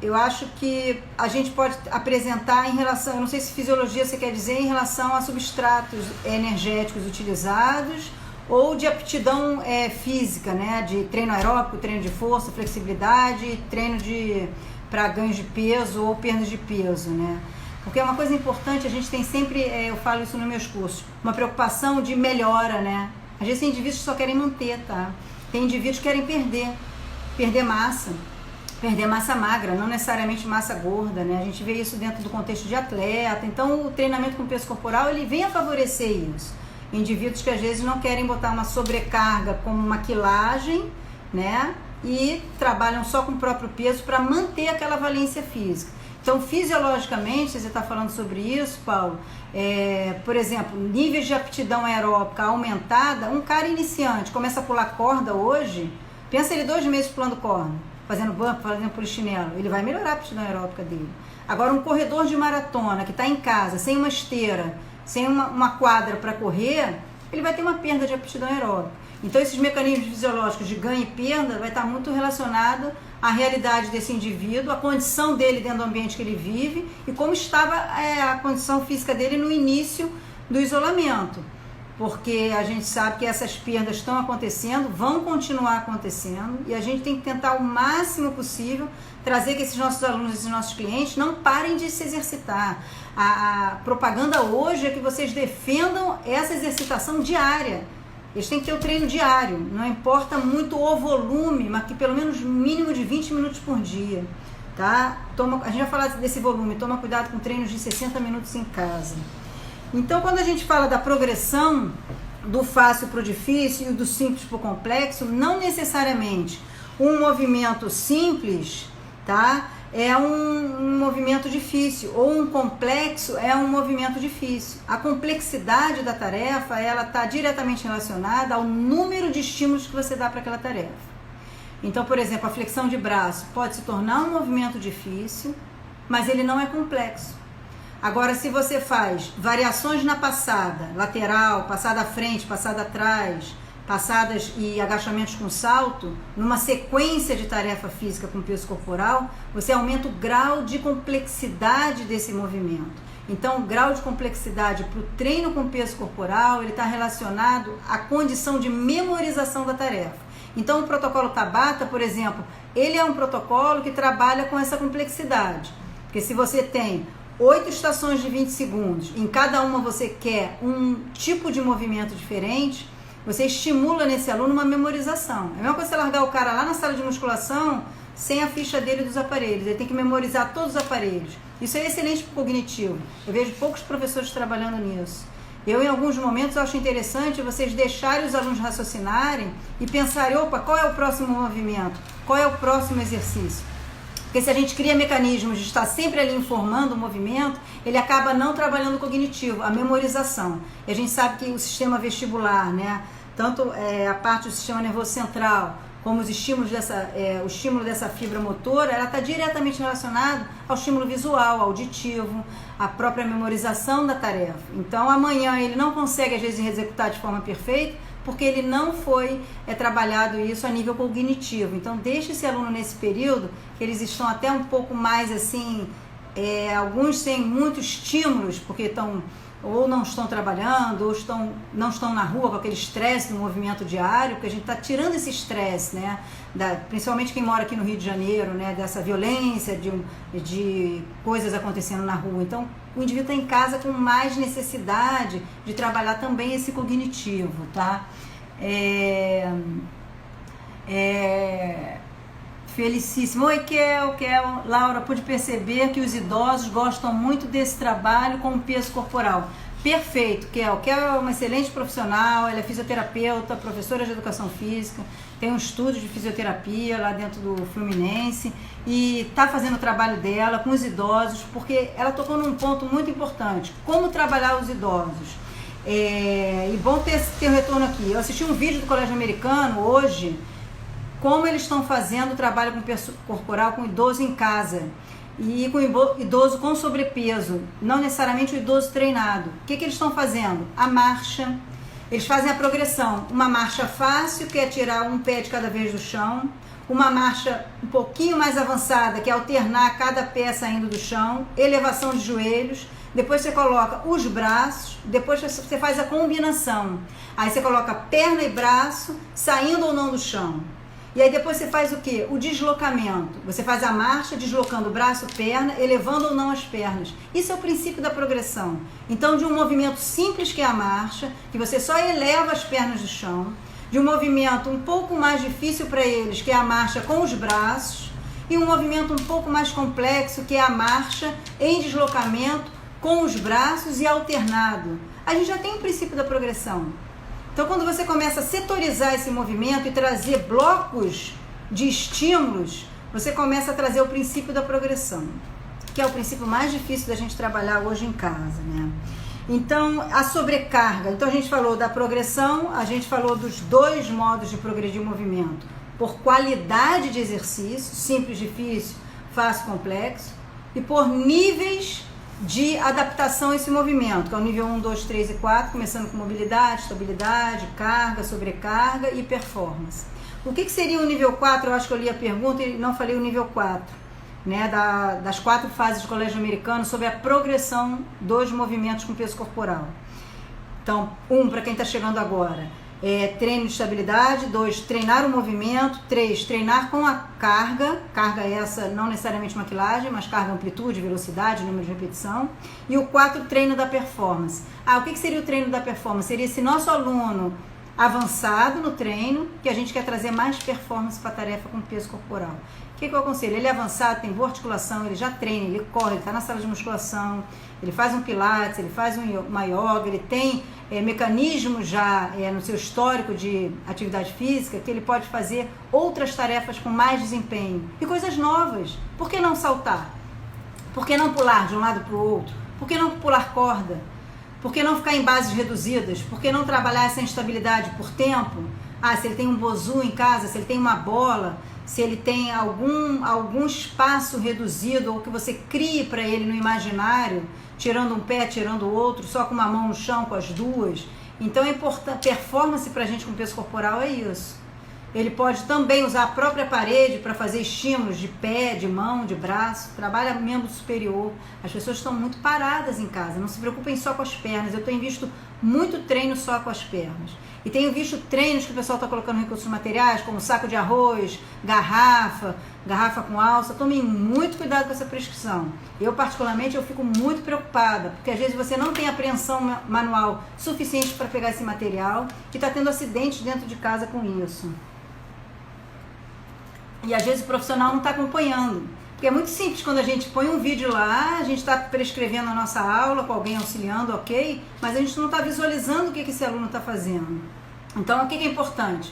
Speaker 1: eu acho que a gente pode apresentar em relação, eu não sei se fisiologia você quer dizer em relação a substratos energéticos utilizados ou de aptidão física, né? De treino aeróbico, treino de força, flexibilidade, treino para ganhos de peso ou perdas de peso, né? Porque é uma coisa importante, a gente tem sempre, eu falo isso nos meus cursos, uma preocupação de melhora, né? Às vezes tem indivíduos que só querem manter, tá? Tem indivíduos que querem perder massa magra, não necessariamente massa gorda, né? A gente vê isso dentro do contexto de atleta. Então, o treinamento com peso corporal, ele vem a favorecer isso. Indivíduos que às vezes não querem botar uma sobrecarga como uma quilagem, né? E trabalham só com o próprio peso para manter aquela valência física. Então, fisiologicamente, você está falando sobre isso, Paulo, por exemplo, níveis de aptidão aeróbica aumentada, um cara iniciante começa a pular corda hoje, pensa ele 2 meses pulando corda, fazendo bump, fazendo polichinelo, ele vai melhorar a aptidão aeróbica dele. Agora, um corredor de maratona que está em casa, sem uma esteira, sem uma quadra para correr, ele vai ter uma perda de aptidão aeróbica. Então, esses mecanismos fisiológicos de ganho e perda vai estar muito relacionado à realidade desse indivíduo, a condição dele dentro do ambiente que ele vive e como estava a condição física dele no início do isolamento. Porque a gente sabe que essas perdas estão acontecendo, vão continuar acontecendo e a gente tem que tentar o máximo possível trazer que esses nossos alunos, esses nossos clientes não parem de se exercitar. A propaganda hoje é que vocês defendam essa exercitação diária. Eles têm que ter o treino diário, não importa muito o volume, mas que pelo menos mínimo de 20 minutos por dia, tá? A gente vai falar desse volume, toma cuidado com treinos de 60 minutos em casa. Então, quando a gente fala da progressão do fácil para o difícil e do simples para o complexo, não necessariamente um movimento simples, tá? É um movimento difícil, ou um complexo é um movimento difícil. A complexidade da tarefa, ela está diretamente relacionada ao número de estímulos que você dá para aquela tarefa. Então, por exemplo, a flexão de braço pode se tornar um movimento difícil, mas ele não é complexo. Agora, se você faz variações na passada, lateral, passada à frente, passada atrás, passadas e agachamentos com salto, numa sequência de tarefa física com peso corporal, você aumenta o grau de complexidade desse movimento. Então, o grau de complexidade para o treino com peso corporal, ele está relacionado à condição de memorização da tarefa. Então, o protocolo Tabata, por exemplo, ele é um protocolo que trabalha com essa complexidade. Porque se você tem 8 estações de 20 segundos, em cada uma você quer um tipo de movimento diferente, você estimula nesse aluno uma memorização. É a mesma coisa você largar o cara lá na sala de musculação sem a ficha dele dos aparelhos. Ele tem que memorizar todos os aparelhos. Isso é excelente para o cognitivo. Eu vejo poucos professores trabalhando nisso. Eu, em alguns momentos, acho interessante vocês deixarem os alunos raciocinarem e pensarem, opa, qual é o próximo movimento? Qual é o próximo exercício? Porque se a gente cria mecanismos de estar sempre ali informando o movimento, ele acaba não trabalhando o cognitivo, a memorização. E a gente sabe que o sistema vestibular, né, tanto a parte do sistema nervoso central, como os estímulos o estímulo dessa fibra motora, ela está diretamente relacionada ao estímulo visual, auditivo, à própria memorização da tarefa. Então, amanhã ele não consegue, às vezes, executar de forma perfeita, porque ele não foi trabalhado isso a nível cognitivo. Então, deixe esse aluno nesse período, que eles estão até um pouco mais assim, alguns têm muitos estímulos, porque ou não estão trabalhando, ou não estão na rua com aquele estresse do movimento diário, porque a gente está tirando esse estresse, né? Principalmente quem mora aqui no Rio de Janeiro, né? Dessa violência, de coisas acontecendo na rua. Então, o indivíduo está em casa com mais necessidade de trabalhar também esse cognitivo, tá? Felicíssimo. Oi, Kel, Laura, pude perceber que os idosos gostam muito desse trabalho com o peso corporal. Perfeito, Kel. Kel é uma excelente profissional, ela é fisioterapeuta, professora de educação física, tem um estúdio de fisioterapia lá dentro do Fluminense e está fazendo o trabalho dela com os idosos, porque ela tocou num ponto muito importante, como trabalhar os idosos. E bom ter um retorno aqui. Eu assisti um vídeo do Colégio Americano hoje, como eles estão fazendo o trabalho com peso corporal com idoso em casa e com idoso com sobrepeso, não necessariamente o idoso treinado. O que eles estão fazendo? A marcha, eles fazem a progressão, uma marcha fácil, que é tirar um pé de cada vez do chão, uma marcha um pouquinho mais avançada, que é alternar cada pé saindo do chão, elevação de joelhos, depois você coloca os braços, depois você faz a combinação, aí você coloca perna e braço saindo ou não do chão. E aí depois você faz o quê? O deslocamento. Você faz a marcha deslocando o braço, perna, elevando ou não as pernas. Isso é o princípio da progressão. Então, de um movimento simples que é a marcha, que você só eleva as pernas do chão, de um movimento um pouco mais difícil para eles, que é a marcha com os braços, e um movimento um pouco mais complexo, que é a marcha em deslocamento com os braços e alternado. A gente já tem o princípio da progressão. Então, quando você começa a setorizar esse movimento e trazer blocos de estímulos, você começa a trazer o princípio da progressão, que é o princípio mais difícil da gente trabalhar hoje em casa, né? Então, a sobrecarga. Então, a gente falou da progressão, a gente falou dos dois modos de progredir o movimento. Por qualidade de exercício, simples, difícil, fácil, complexo, e por níveis de adaptação a esse movimento, que é o nível 1, 2, 3 e 4, começando com mobilidade, estabilidade, carga, sobrecarga e performance. O que seria o nível 4? Eu acho que eu li a pergunta e não falei o nível 4, né, das 4 fases do Colégio Americano sobre a progressão dos movimentos com peso corporal. Então, 1, para quem está chegando agora, treino de estabilidade. 2, treinar o movimento. 3, treinar com a carga essa não necessariamente uma quilagem, mas carga, amplitude, velocidade, número de repetição. E o 4, treino da performance. O que seria o treino da performance? Seria esse nosso aluno avançado no treino, que a gente quer trazer mais performance para a tarefa com peso corporal. O que eu aconselho? Ele é avançado, tem boa articulação, ele já treina, ele corre, ele está na sala de musculação, ele faz um pilates, ele faz uma yoga, ele tem mecanismos já no seu histórico de atividade física que ele pode fazer outras tarefas com mais desempenho e coisas novas. Por que não saltar? Por que não pular de um lado para o outro? Por que não pular corda? Por que não ficar em bases reduzidas? Por que não trabalhar essa instabilidade por tempo? Se ele tem um bozu em casa, se ele tem uma bola, se ele tem algum espaço reduzido ou que você crie para ele no imaginário, tirando um pé, tirando o outro, só com uma mão no chão, com as duas. Então é importante, performance para a gente com peso corporal é isso. Ele pode também usar a própria parede para fazer estímulos de pé, de mão, de braço, trabalha membro superior. As pessoas estão muito paradas em casa, não se preocupem só com as pernas. Eu tenho visto muito treino só com as pernas. E tenho visto treinos que o pessoal está colocando recursos materiais, como saco de arroz, garrafa com alça. Tomem muito cuidado com essa prescrição. Eu, particularmente, eu fico muito preocupada, porque às vezes você não tem apreensão manual suficiente para pegar esse material e está tendo acidentes dentro de casa com isso. E às vezes o profissional não está acompanhando. Porque é muito simples, quando a gente põe um vídeo lá, a gente está prescrevendo a nossa aula com alguém auxiliando, ok? Mas a gente não está visualizando o que esse aluno está fazendo. Então, o que é importante?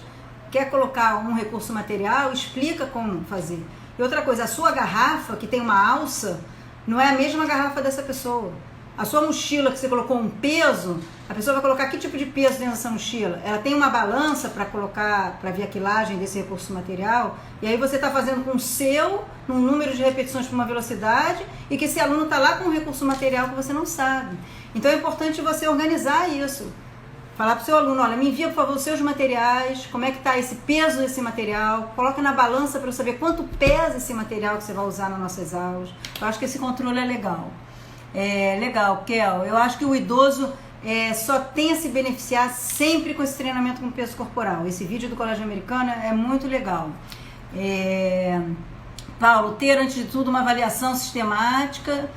Speaker 1: Quer colocar um recurso material, explica como fazer. E outra coisa, a sua garrafa, que tem uma alça, não é a mesma garrafa dessa pessoa. A sua mochila, que você colocou um peso, a pessoa vai colocar que tipo de peso dentro dessa mochila? Ela tem uma balança para colocar, para ver a quilagem desse recurso material, e aí você está fazendo com o seu, num número de repetições por uma velocidade, e que esse aluno está lá com um recurso material que você não sabe. Então é importante você organizar isso. Falar para o seu aluno, olha, me envia por favor os seus materiais, como é que está esse peso desse material, coloca na balança para eu saber quanto pesa esse material que você vai usar nas nossas aulas. Eu acho que esse controle é legal. Legal, Kel. Eu acho que o idoso só tem a se beneficiar sempre com esse treinamento com peso corporal. Esse vídeo do Colégio Americano é muito legal. Paulo, ter antes de tudo uma avaliação sistemática,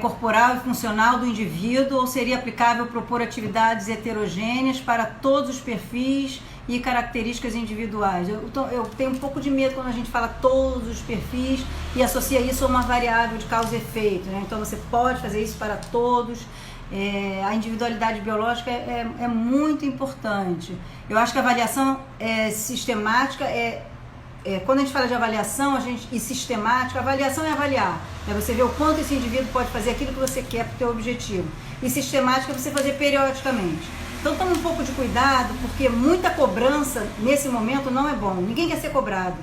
Speaker 1: corporal e funcional do indivíduo, ou seria aplicável propor atividades heterogêneas para todos os perfis e características individuais? Eu tenho um pouco de medo quando a gente fala todos os perfis e associa isso a uma variável de causa e efeito, né? Então você pode fazer isso para todos. A individualidade biológica é muito importante. Eu acho que a avaliação sistemática quando a gente fala de avaliação e sistemática, avaliação é avaliar. Você ver o quanto esse indivíduo pode fazer aquilo que você quer para o seu objetivo. E sistemática é você fazer periodicamente. Então tome um pouco de cuidado, porque muita cobrança nesse momento não é bom. Ninguém quer ser cobrado.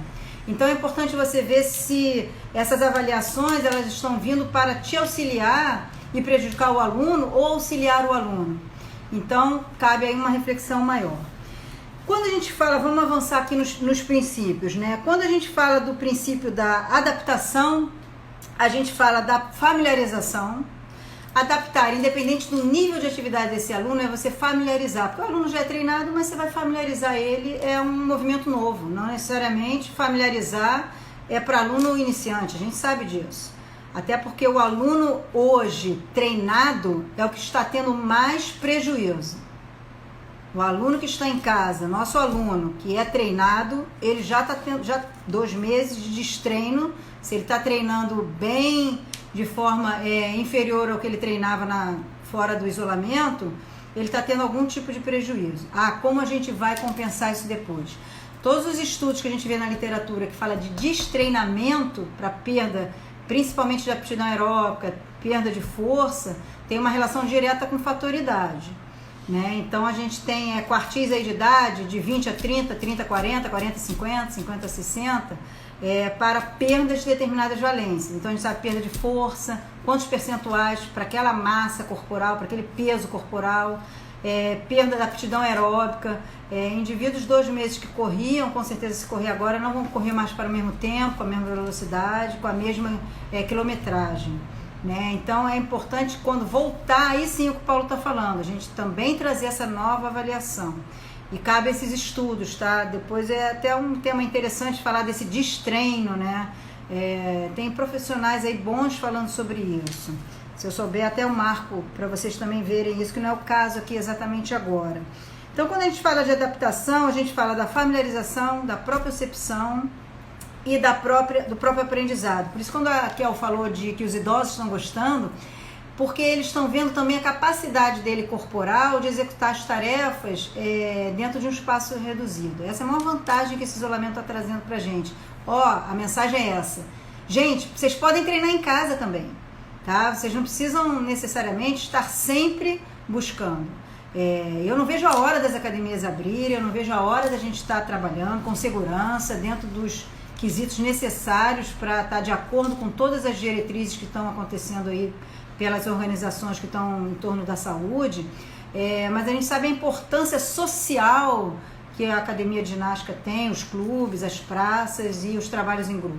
Speaker 1: Então é importante você ver se essas avaliações elas estão vindo para te auxiliar e prejudicar o aluno ou auxiliar o aluno. Então cabe aí uma reflexão maior. Quando a gente fala, vamos avançar aqui nos princípios, né? Quando a gente fala do princípio da adaptação, a gente fala da familiarização. Adaptar, independente do nível de atividade desse aluno, é você familiarizar. Porque o aluno já é treinado, mas você vai familiarizar ele, é um movimento novo. Não necessariamente familiarizar é para aluno iniciante, a gente sabe disso. Até porque o aluno hoje treinado é o que está tendo mais prejuízo. O aluno que está em casa, nosso aluno que é treinado, ele já está tendo 2 meses de destreino. Se ele está treinando bem, de forma inferior ao que ele treinava fora do isolamento, ele está tendo algum tipo de prejuízo. Como a gente vai compensar isso depois? Todos os estudos que a gente vê na literatura que fala de destreinamento para perda, principalmente de aptidão aeróbica, perda de força, tem uma relação direta com fator idade. Né? Então a gente tem quartis aí de idade de 20 a 30, 30 a 40, 40 a 50, 50 a 60 para perdas de determinadas valências. Então a gente sabe perda de força, quantos percentuais para aquela massa corporal, para aquele peso corporal, perda da aptidão aeróbica. Indivíduos 2 meses que corriam, com certeza se correr agora não vão correr mais para o mesmo tempo, com a mesma velocidade, com a mesma quilometragem. Né? Então é importante quando voltar, aí sim o que o Paulo está falando, a gente também trazer essa nova avaliação. E cabe esses estudos, tá? Depois é até um tema interessante falar desse destreino, né? Tem profissionais aí bons falando sobre isso. Se eu souber, até eu marco para vocês também verem isso, que não é o caso aqui exatamente agora. Então, quando a gente fala de adaptação, a gente fala da familiarização, da propriocepção e do próprio aprendizado. Por isso, quando a Kel falou de que os idosos estão gostando, porque eles estão vendo também a capacidade dele corporal de executar as tarefas dentro de um espaço reduzido. Essa é a maior vantagem que esse isolamento está trazendo para a gente. A mensagem é essa. Gente, vocês podem treinar em casa também, tá? Vocês não precisam necessariamente estar sempre buscando. Eu não vejo a hora das academias abrirem, eu não vejo a hora da gente estar trabalhando com segurança, dentro dos quesitos necessários para estar de acordo com todas as diretrizes que estão acontecendo aí pelas organizações que estão em torno da saúde, mas a gente sabe a importância social que a academia de ginástica tem, os clubes, as praças e os trabalhos em grupo.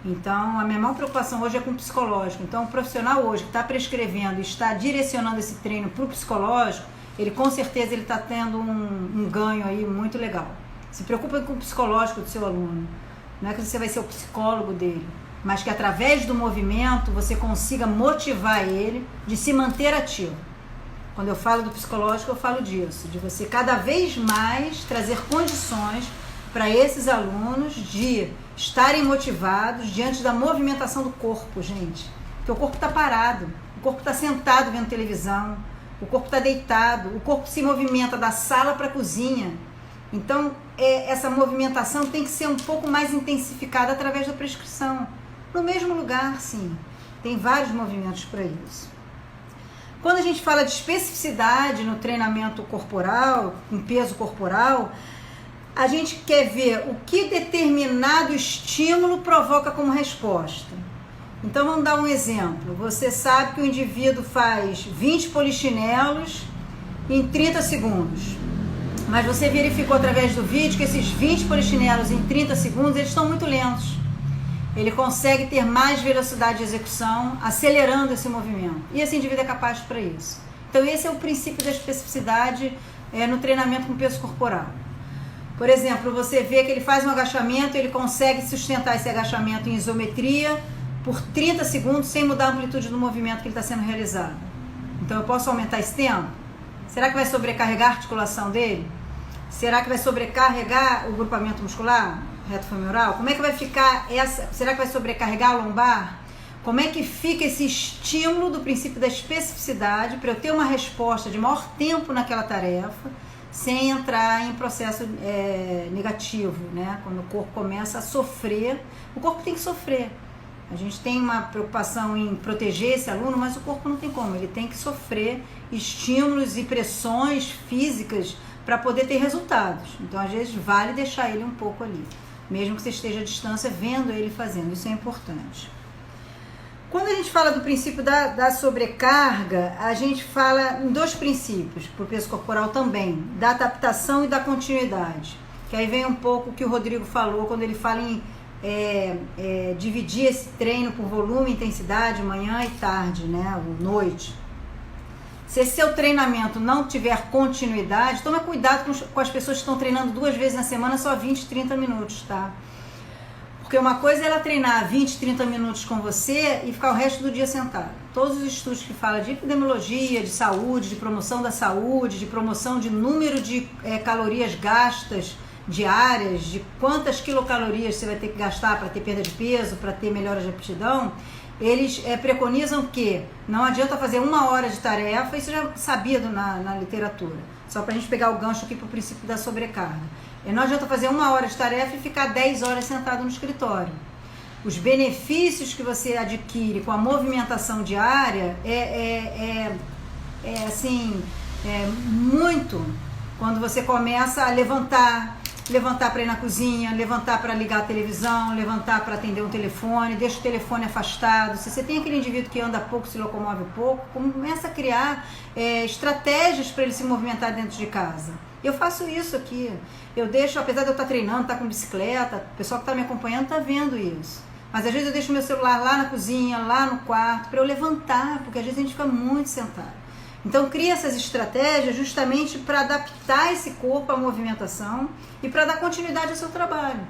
Speaker 1: Então, a minha maior preocupação hoje é com o psicológico. Então, o profissional hoje que está prescrevendo e está direcionando esse treino para o psicológico, ele com certeza está tendo um ganho aí muito legal. Se preocupa com o psicológico do seu aluno. Não é que você vai ser o psicólogo dele, mas que através do movimento você consiga motivar ele de se manter ativo. Quando eu falo do psicológico, eu falo disso, de você cada vez mais trazer condições para esses alunos de estarem motivados diante da movimentação do corpo, gente. Porque o corpo está parado, o corpo está sentado vendo televisão, o corpo está deitado, o corpo se movimenta da sala para a cozinha. Então, essa movimentação tem que ser um pouco mais intensificada através da prescrição. No mesmo lugar, sim. Tem vários movimentos para isso. Quando a gente fala de especificidade no treinamento corporal, com peso corporal, a gente quer ver o que determinado estímulo provoca como resposta. Então, vamos dar um exemplo. Você sabe que o indivíduo faz 20 polichinelos em 30 segundos. Mas você verificou através do vídeo que esses 20 polichinelos em 30 segundos, eles estão muito lentos. Ele consegue ter mais velocidade de execução, acelerando esse movimento. E esse indivíduo é capaz para isso. Então, esse é o princípio da especificidade no treinamento com peso corporal. Por exemplo, você vê que ele faz um agachamento, ele consegue sustentar esse agachamento em isometria por 30 segundos sem mudar a amplitude do movimento que ele está sendo realizado. Então, eu posso aumentar esse tempo? Será que vai sobrecarregar a articulação dele? Será que vai sobrecarregar o grupamento muscular reto-femoral? Como é que vai ficar será que vai sobrecarregar a lombar? Como é que fica esse estímulo do princípio da especificidade para eu ter uma resposta de maior tempo naquela tarefa, sem entrar em processo negativo, né? Quando o corpo começa a sofrer, o corpo tem que sofrer. A gente tem uma preocupação em proteger esse aluno, mas o corpo não tem como, ele tem que sofrer estímulos e pressões físicas para poder ter resultados. Então, às vezes, vale deixar ele um pouco ali, mesmo que você esteja à distância vendo ele fazendo, isso é importante. Quando a gente fala do princípio da sobrecarga, a gente fala em dois princípios, para o peso corporal também, da adaptação e da continuidade, que aí vem um pouco o que o Rodrigo falou, quando ele fala em dividir esse treino por volume e intensidade, manhã e tarde, né, ou noite. Se esse seu treinamento não tiver continuidade, toma cuidado com as pessoas que estão treinando 2 vezes na semana, só 20, 30 minutos, tá? Porque uma coisa é ela treinar 20, 30 minutos com você e ficar o resto do dia sentado. Todos os estudos que falam de epidemiologia, de saúde, de promoção da saúde, de promoção de número de calorias gastas diárias, de quantas quilocalorias você vai ter que gastar para ter perda de peso, para ter melhora de aptidão, eles preconizam que não adianta fazer 1 hora de tarefa, isso já é sabido na literatura, só para a gente pegar o gancho aqui para o princípio da sobrecarga. Não adianta fazer 1 hora de tarefa e ficar 10 horas sentado no escritório. Os benefícios que você adquire com a movimentação diária muito quando você começa a levantar para ir na cozinha, levantar para ligar a televisão, levantar para atender um telefone, deixa o telefone afastado. Se você tem aquele indivíduo que anda pouco, se locomove pouco, começa a criar estratégias para ele se movimentar dentro de casa. Eu faço isso aqui. Eu deixo, apesar de eu estar treinando, estar com bicicleta, o pessoal que está me acompanhando está vendo isso. Mas às vezes eu deixo meu celular lá na cozinha, lá no quarto, para eu levantar, porque às vezes a gente fica muito sentado. Então, cria essas estratégias justamente para adaptar esse corpo à movimentação e para dar continuidade ao seu trabalho.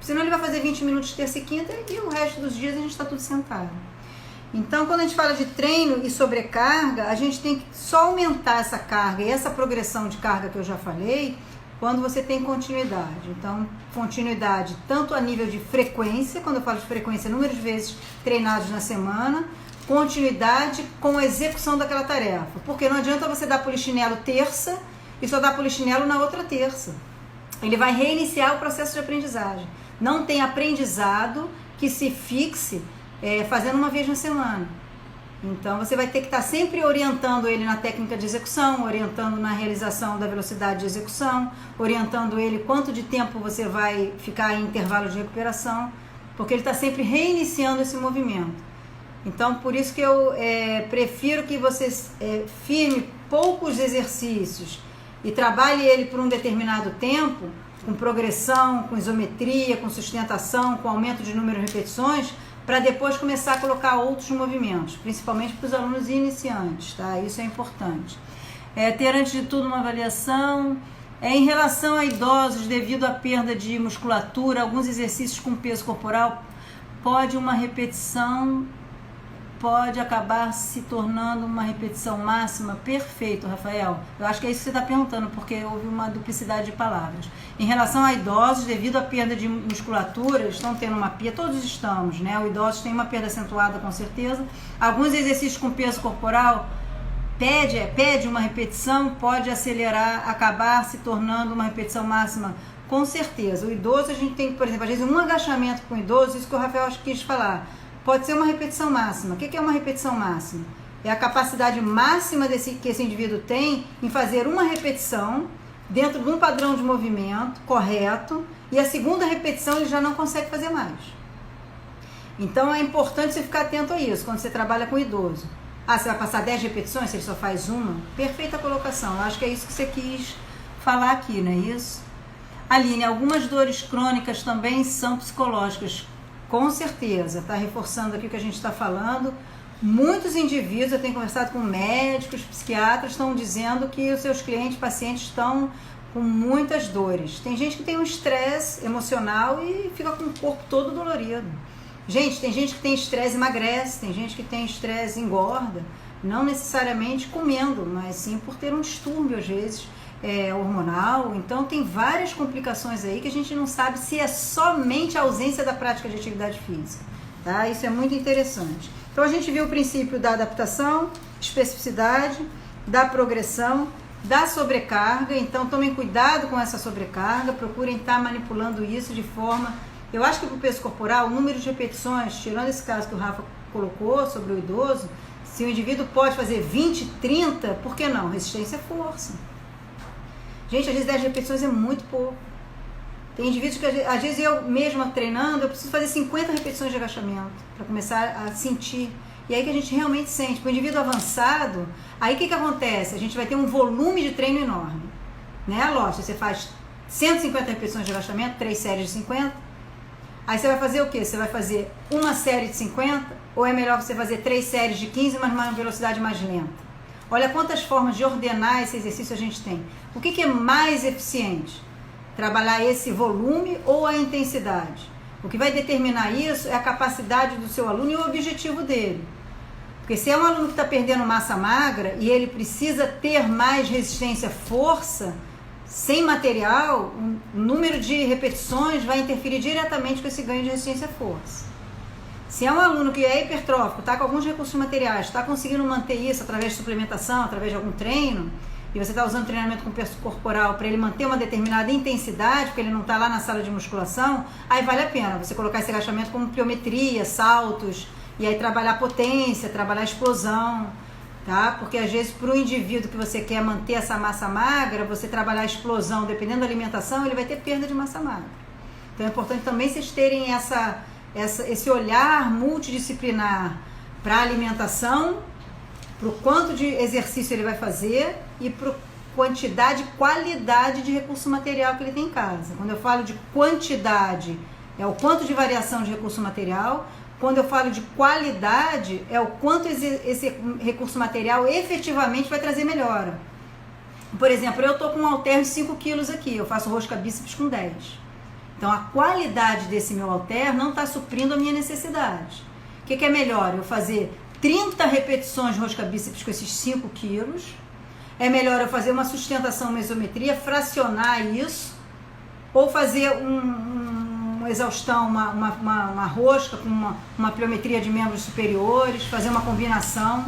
Speaker 1: Senão ele vai fazer 20 minutos terça e quinta e o resto dos dias a gente está tudo sentado. Então, quando a gente fala de treino e sobrecarga, a gente tem que só aumentar essa carga e essa progressão de carga que eu já falei, quando você tem continuidade. Então, continuidade tanto a nível de frequência, quando eu falo de frequência, número de vezes treinados na semana, continuidade com a execução daquela tarefa. Porque não adianta você dar polichinelo terça e só dar polichinelo na outra terça. Ele vai reiniciar o processo de aprendizagem. Não tem aprendizado que se fixe fazendo uma vez na semana. Então, você vai ter que estar sempre orientando ele na técnica de execução, orientando na realização da velocidade de execução, orientando ele quanto de tempo você vai ficar em intervalo de recuperação, porque ele está sempre reiniciando esse movimento. Então, por isso que eu prefiro que você firme poucos exercícios e trabalhe ele por um determinado tempo, com progressão, com isometria, com sustentação, com aumento de número de repetições, para depois começar a colocar outros movimentos, principalmente para os alunos iniciantes, tá? Isso é importante. Ter, antes de tudo, uma avaliação. Em relação a idosos, devido à perda de musculatura, alguns exercícios com peso corporal, uma repetição pode acabar se tornando uma repetição máxima. Perfeito, Rafael. Eu acho que é isso que você está perguntando, porque houve uma duplicidade de palavras. Em relação a idosos, devido à perda de musculatura, eles estão tendo uma perda, todos estamos, né? O idoso tem uma perda acentuada, com certeza. Alguns exercícios com peso corporal pede uma repetição, pode acelerar, acabar se tornando uma repetição máxima, com certeza. O idoso, a gente tem, por exemplo, às vezes um agachamento com o idoso, isso que o Rafael quis falar, pode ser uma repetição máxima. O que é uma repetição máxima? É a capacidade máxima que esse indivíduo tem em fazer uma repetição dentro de um padrão de movimento correto, e a segunda repetição ele já não consegue fazer mais. Então é importante você ficar atento a isso quando você trabalha com idoso. Você vai passar 10 repetições se ele só faz uma? Perfeita colocação. Eu acho que é isso que você quis falar aqui, não é isso? Aline, algumas dores crônicas também são psicológicas. Com certeza, está reforçando aqui o que a gente está falando. Muitos indivíduos, eu tenho conversado com médicos, psiquiatras, estão dizendo que os seus clientes, pacientes estão com muitas dores. Tem gente que tem um estresse emocional e fica com o corpo todo dolorido. Gente, tem gente que tem estresse e emagrece, tem gente que tem estresse e engorda, não necessariamente comendo, mas sim por ter um distúrbio, às vezes, hormonal. Então tem várias complicações aí que a gente não sabe se é somente a ausência da prática de atividade física, tá? Isso é muito interessante. Então a gente viu o princípio da adaptação, especificidade, da progressão, da sobrecarga. Então tomem cuidado com essa sobrecarga, procurem estar manipulando isso de forma... Eu acho que para o peso corporal, o número de repetições, tirando esse caso que o Rafa colocou sobre o idoso, se o indivíduo pode fazer 20, 30, por que não? Resistência é força. Gente, às vezes 10 repetições é muito pouco. Tem indivíduos que, às vezes eu mesma treinando, eu preciso fazer 50 repetições de agachamento para começar a sentir. E aí que a gente realmente sente. Para o indivíduo avançado, aí o que acontece? A gente vai ter um volume de treino enorme. Né, lógico, você faz 150 repetições de agachamento, 3 séries de 50. Aí você vai fazer o quê? Você vai fazer uma série de 50? Ou é melhor você fazer 3 séries de 15, mas uma velocidade mais lenta? Olha quantas formas de ordenar esse exercício a gente tem. O que é mais eficiente? Trabalhar esse volume ou a intensidade? O que vai determinar isso é a capacidade do seu aluno e o objetivo dele. Porque se é um aluno que está perdendo massa magra e ele precisa ter mais resistência, força, sem material, o número de repetições vai interferir diretamente com esse ganho de resistência e força. Se é um aluno que é hipertrófico, está com alguns recursos materiais, está conseguindo manter isso através de suplementação, através de algum treino, e você está usando treinamento com peso corporal para ele manter uma determinada intensidade, porque ele não está lá na sala de musculação, aí vale a pena você colocar esse agachamento como pliometria, saltos, e aí trabalhar potência, trabalhar explosão, tá? Porque às vezes para o indivíduo que você quer manter essa massa magra, você trabalhar a explosão, dependendo da alimentação, ele vai ter perda de massa magra. Então é importante também vocês terem esse olhar multidisciplinar para a alimentação, para o quanto de exercício ele vai fazer e para a quantidade e qualidade de recurso material que ele tem em casa. Quando eu falo de quantidade, é o quanto de variação de recurso material. Quando eu falo de qualidade, é o quanto esse recurso material efetivamente vai trazer melhora. Por exemplo, eu estou com um halter de 5 quilos aqui, eu faço rosca bíceps com 10. Então, a qualidade desse meu halter não está suprindo a minha necessidade. O que é melhor? Eu fazer 30 repetições de rosca bíceps com esses 5 quilos. É melhor eu fazer uma sustentação mesometria, fracionar isso, ou fazer uma exaustão, uma rosca com uma pliometria de membros superiores, fazer uma combinação.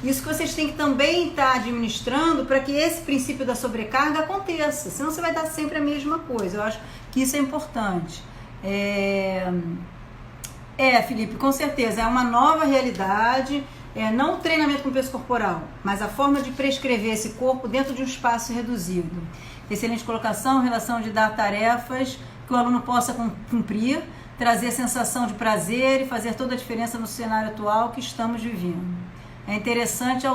Speaker 1: Isso que vocês têm que também estar administrando para que esse princípio da sobrecarga aconteça, senão você vai dar sempre a mesma coisa. Eu acho que isso é importante. Felipe, com certeza, é uma nova realidade, não o treinamento com peso corporal, mas a forma de prescrever esse corpo dentro de um espaço reduzido. Excelente colocação, relação de dar tarefas que o aluno possa cumprir, trazer sensação de prazer e fazer toda a diferença no cenário atual que estamos vivendo. É interessante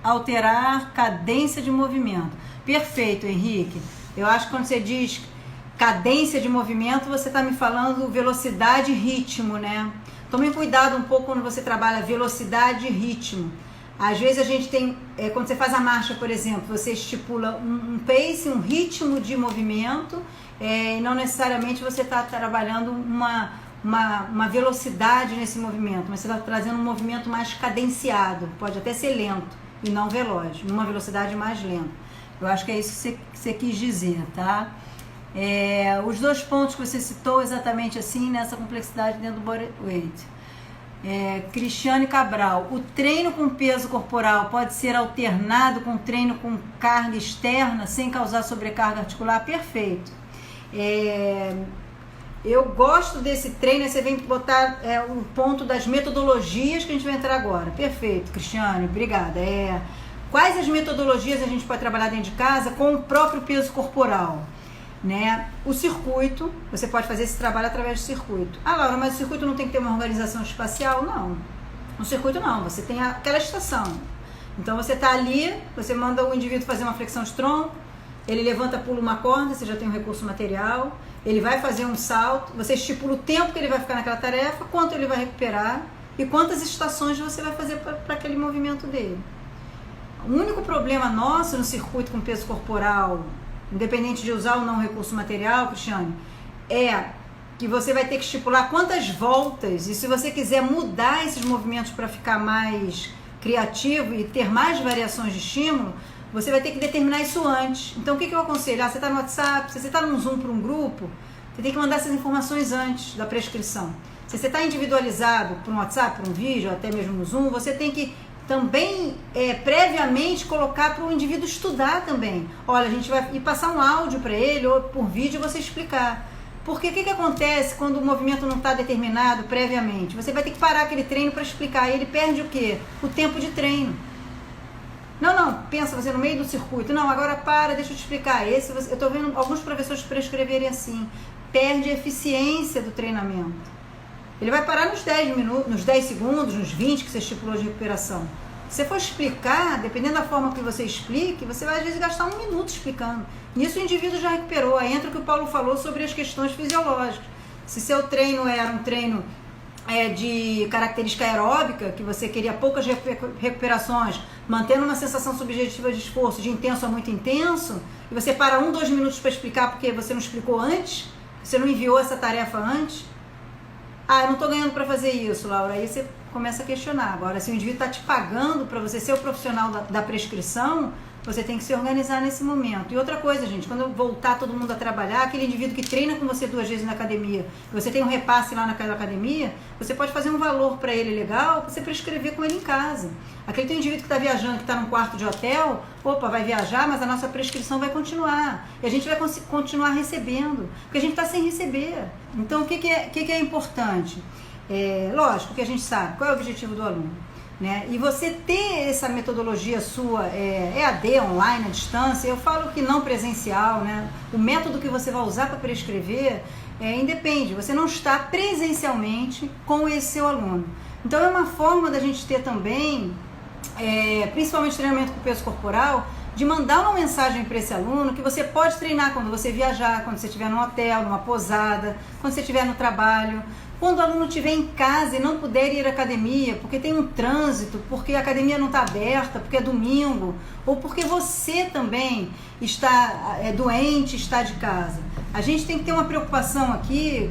Speaker 1: alterar cadência de movimento. Perfeito, Henrique. Eu acho que quando você diz cadência de movimento, você está me falando velocidade e ritmo, né? Tome cuidado um pouco quando você trabalha velocidade e ritmo. Às vezes a gente tem, quando você faz a marcha, por exemplo, você estipula um pace, um ritmo de movimento, e não necessariamente você está trabalhando uma velocidade nesse movimento, mas você está trazendo um movimento mais cadenciado, pode até ser lento e não veloz, numa velocidade mais lenta. Eu acho que é isso que você quis dizer, tá? Os 2 pontos que você citou exatamente assim, nessa complexidade dentro do body weight. Cristiane Cabral, o treino com peso corporal pode ser alternado com treino com carga externa sem causar sobrecarga articular? Perfeito. Eu gosto desse treino, aí você vem botar o ponto das metodologias que a gente vai entrar agora. Perfeito, Cristiane, obrigada. Quais as metodologias a gente pode trabalhar dentro de casa com o próprio peso corporal? Né? O circuito, você pode fazer esse trabalho através do circuito. Laura, mas o circuito não tem que ter uma organização espacial? Não. No circuito não, você tem aquela estação. Então você está ali, você manda o indivíduo fazer uma flexão de tronco, ele levanta, pula uma corda, você já tem um recurso material, ele vai fazer um salto, você estipula o tempo que ele vai ficar naquela tarefa, quanto ele vai recuperar e quantas estações você vai fazer para aquele movimento dele. O único problema nosso no circuito com peso corporal, independente de usar ou não recurso material, Cristiane, é que você vai ter que estipular quantas voltas, e se você quiser mudar esses movimentos para ficar mais criativo e ter mais variações de estímulo, você vai ter que determinar isso antes. Então o que eu aconselho? Você está no WhatsApp, se você está num Zoom para um grupo, você tem que mandar essas informações antes da prescrição. Se você está individualizado por um WhatsApp, por um vídeo, ou até mesmo no Zoom, você tem que também previamente colocar para o indivíduo estudar também. Olha, a gente vai passar um áudio para ele ou por vídeo você explicar. Porque o que acontece quando o movimento não está determinado previamente? Você vai ter que parar aquele treino para explicar. E ele perde o quê? O tempo de treino. Não, pensa você no meio do circuito. Não, agora para, deixa eu te explicar. Eu estou vendo alguns professores prescreverem assim. Perde a eficiência do treinamento. Ele vai parar nos 10 minutos, nos 10 segundos, nos 20 que você estipulou de recuperação. Se você for explicar, dependendo da forma que você explique, você vai às vezes gastar 1 minuto explicando. Nisso o indivíduo já recuperou. Aí entra o que o Paulo falou sobre as questões fisiológicas. Se seu treino era um treino de característica aeróbica, que você queria poucas recuperações, mantendo uma sensação subjetiva de esforço de intenso a muito intenso, e você para 1, 2 minutos para explicar porque você não explicou antes, você não enviou essa tarefa antes, eu não estou ganhando para fazer isso, Laura. Aí você começa a questionar. Agora, se o indivíduo está te pagando para você ser o profissional da prescrição, você tem que se organizar nesse momento. E outra coisa, gente, quando voltar todo mundo a trabalhar, aquele indivíduo que treina com você 2 vezes na academia, você tem um repasse lá naquela academia, você pode fazer um valor para ele legal, para você prescrever com ele em casa. Aquele teu indivíduo que está viajando, que está num quarto de hotel, vai viajar, mas a nossa prescrição vai continuar. E a gente vai continuar recebendo, porque a gente está sem receber. Então, o que é importante? Lógico que a gente sabe qual é o objetivo do aluno. Né? E você ter essa metodologia sua, EAD, online, à distância, eu falo que não presencial, né? O método que você vai usar para prescrever independe, você não está presencialmente com esse seu aluno. Então é uma forma da gente ter também, principalmente treinamento com peso corporal, de mandar uma mensagem para esse aluno que você pode treinar quando você viajar, quando você estiver num hotel, numa pousada, quando você estiver no trabalho. Quando o aluno estiver em casa e não puder ir à academia, porque tem um trânsito, porque a academia não está aberta, porque é domingo, ou porque você também está doente, está de casa. A gente tem que ter uma preocupação aqui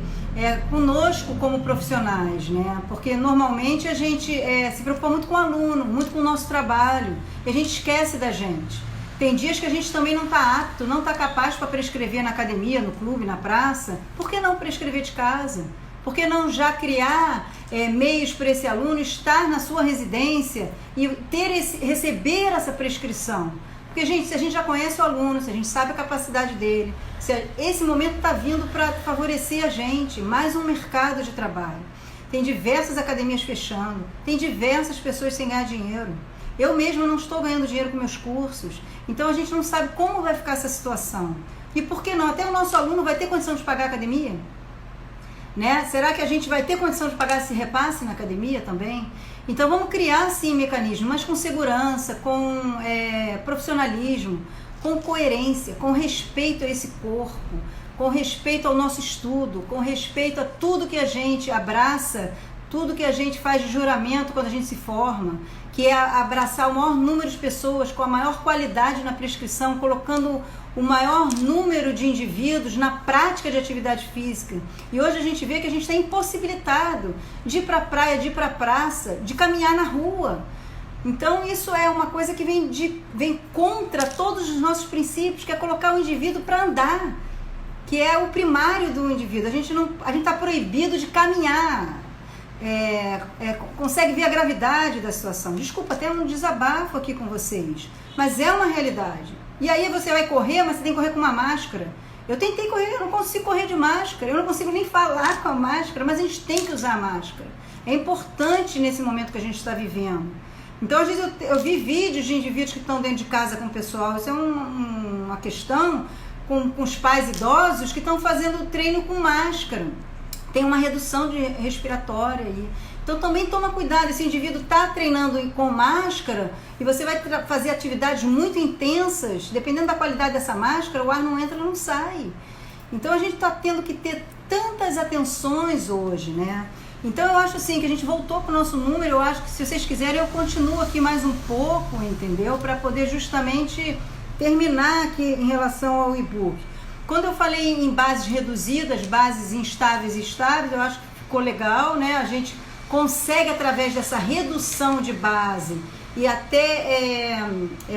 Speaker 1: conosco como profissionais, né? Porque normalmente a gente se preocupa muito com o aluno, muito com o nosso trabalho, e a gente esquece da gente. Tem dias que a gente também não está apto, não está capaz para prescrever na academia, no clube, na praça. Por que não prescrever de casa? Por que não já criar meios para esse aluno estar na sua residência e receber essa prescrição? Porque, gente, se a gente já conhece o aluno, se a gente sabe a capacidade dele, esse momento está vindo para favorecer a gente, mais um mercado de trabalho. Tem diversas academias fechando, tem diversas pessoas sem ganhar dinheiro. Eu mesma não estou ganhando dinheiro com meus cursos, então a gente não sabe como vai ficar essa situação. E por que não? Até o nosso aluno vai ter condição de pagar a academia? Né? Será que a gente vai ter condição de pagar esse repasse na academia também? Então vamos criar sim mecanismos, mas com segurança, com profissionalismo, com coerência, com respeito a esse corpo, com respeito ao nosso estudo, com respeito a tudo que a gente abraça, tudo que a gente faz de juramento quando a gente se forma, que é abraçar o maior número de pessoas com a maior qualidade na prescrição, colocando o maior número de indivíduos na prática de atividade física. E hoje a gente vê que a gente está impossibilitado de ir para a praia, de ir para a praça, de caminhar na rua. Então isso é uma coisa que vem contra todos os nossos princípios, que é colocar o indivíduo para andar, que é o primário do indivíduo. A gente está proibido de caminhar. Consegue ver a gravidade da situação. Desculpa, até um desabafo aqui com vocês, mas é uma realidade. E aí você vai correr, mas você tem que correr com uma máscara. Eu tentei correr, eu não consigo correr de máscara, eu não consigo nem falar com a máscara, mas a gente tem que usar a máscara. É importante nesse momento que a gente está vivendo. Então, às vezes eu vi vídeos de indivíduos que estão dentro de casa com o pessoal. Isso é uma questão com os pais idosos que estão fazendo treino com máscara. Tem uma redução de respiratória aí. Então também toma cuidado, esse indivíduo está treinando com máscara e você vai fazer atividades muito intensas, dependendo da qualidade dessa máscara, o ar não entra, não sai. Então a gente está tendo que ter tantas atenções hoje, né? Então eu acho assim que a gente voltou para o nosso número. Eu acho que se vocês quiserem eu continuo aqui mais um pouco, entendeu? Para poder justamente terminar aqui em relação ao e-book. Quando eu falei em bases reduzidas, bases instáveis e estáveis, eu acho que ficou legal, né? A gente consegue, através dessa redução de base e até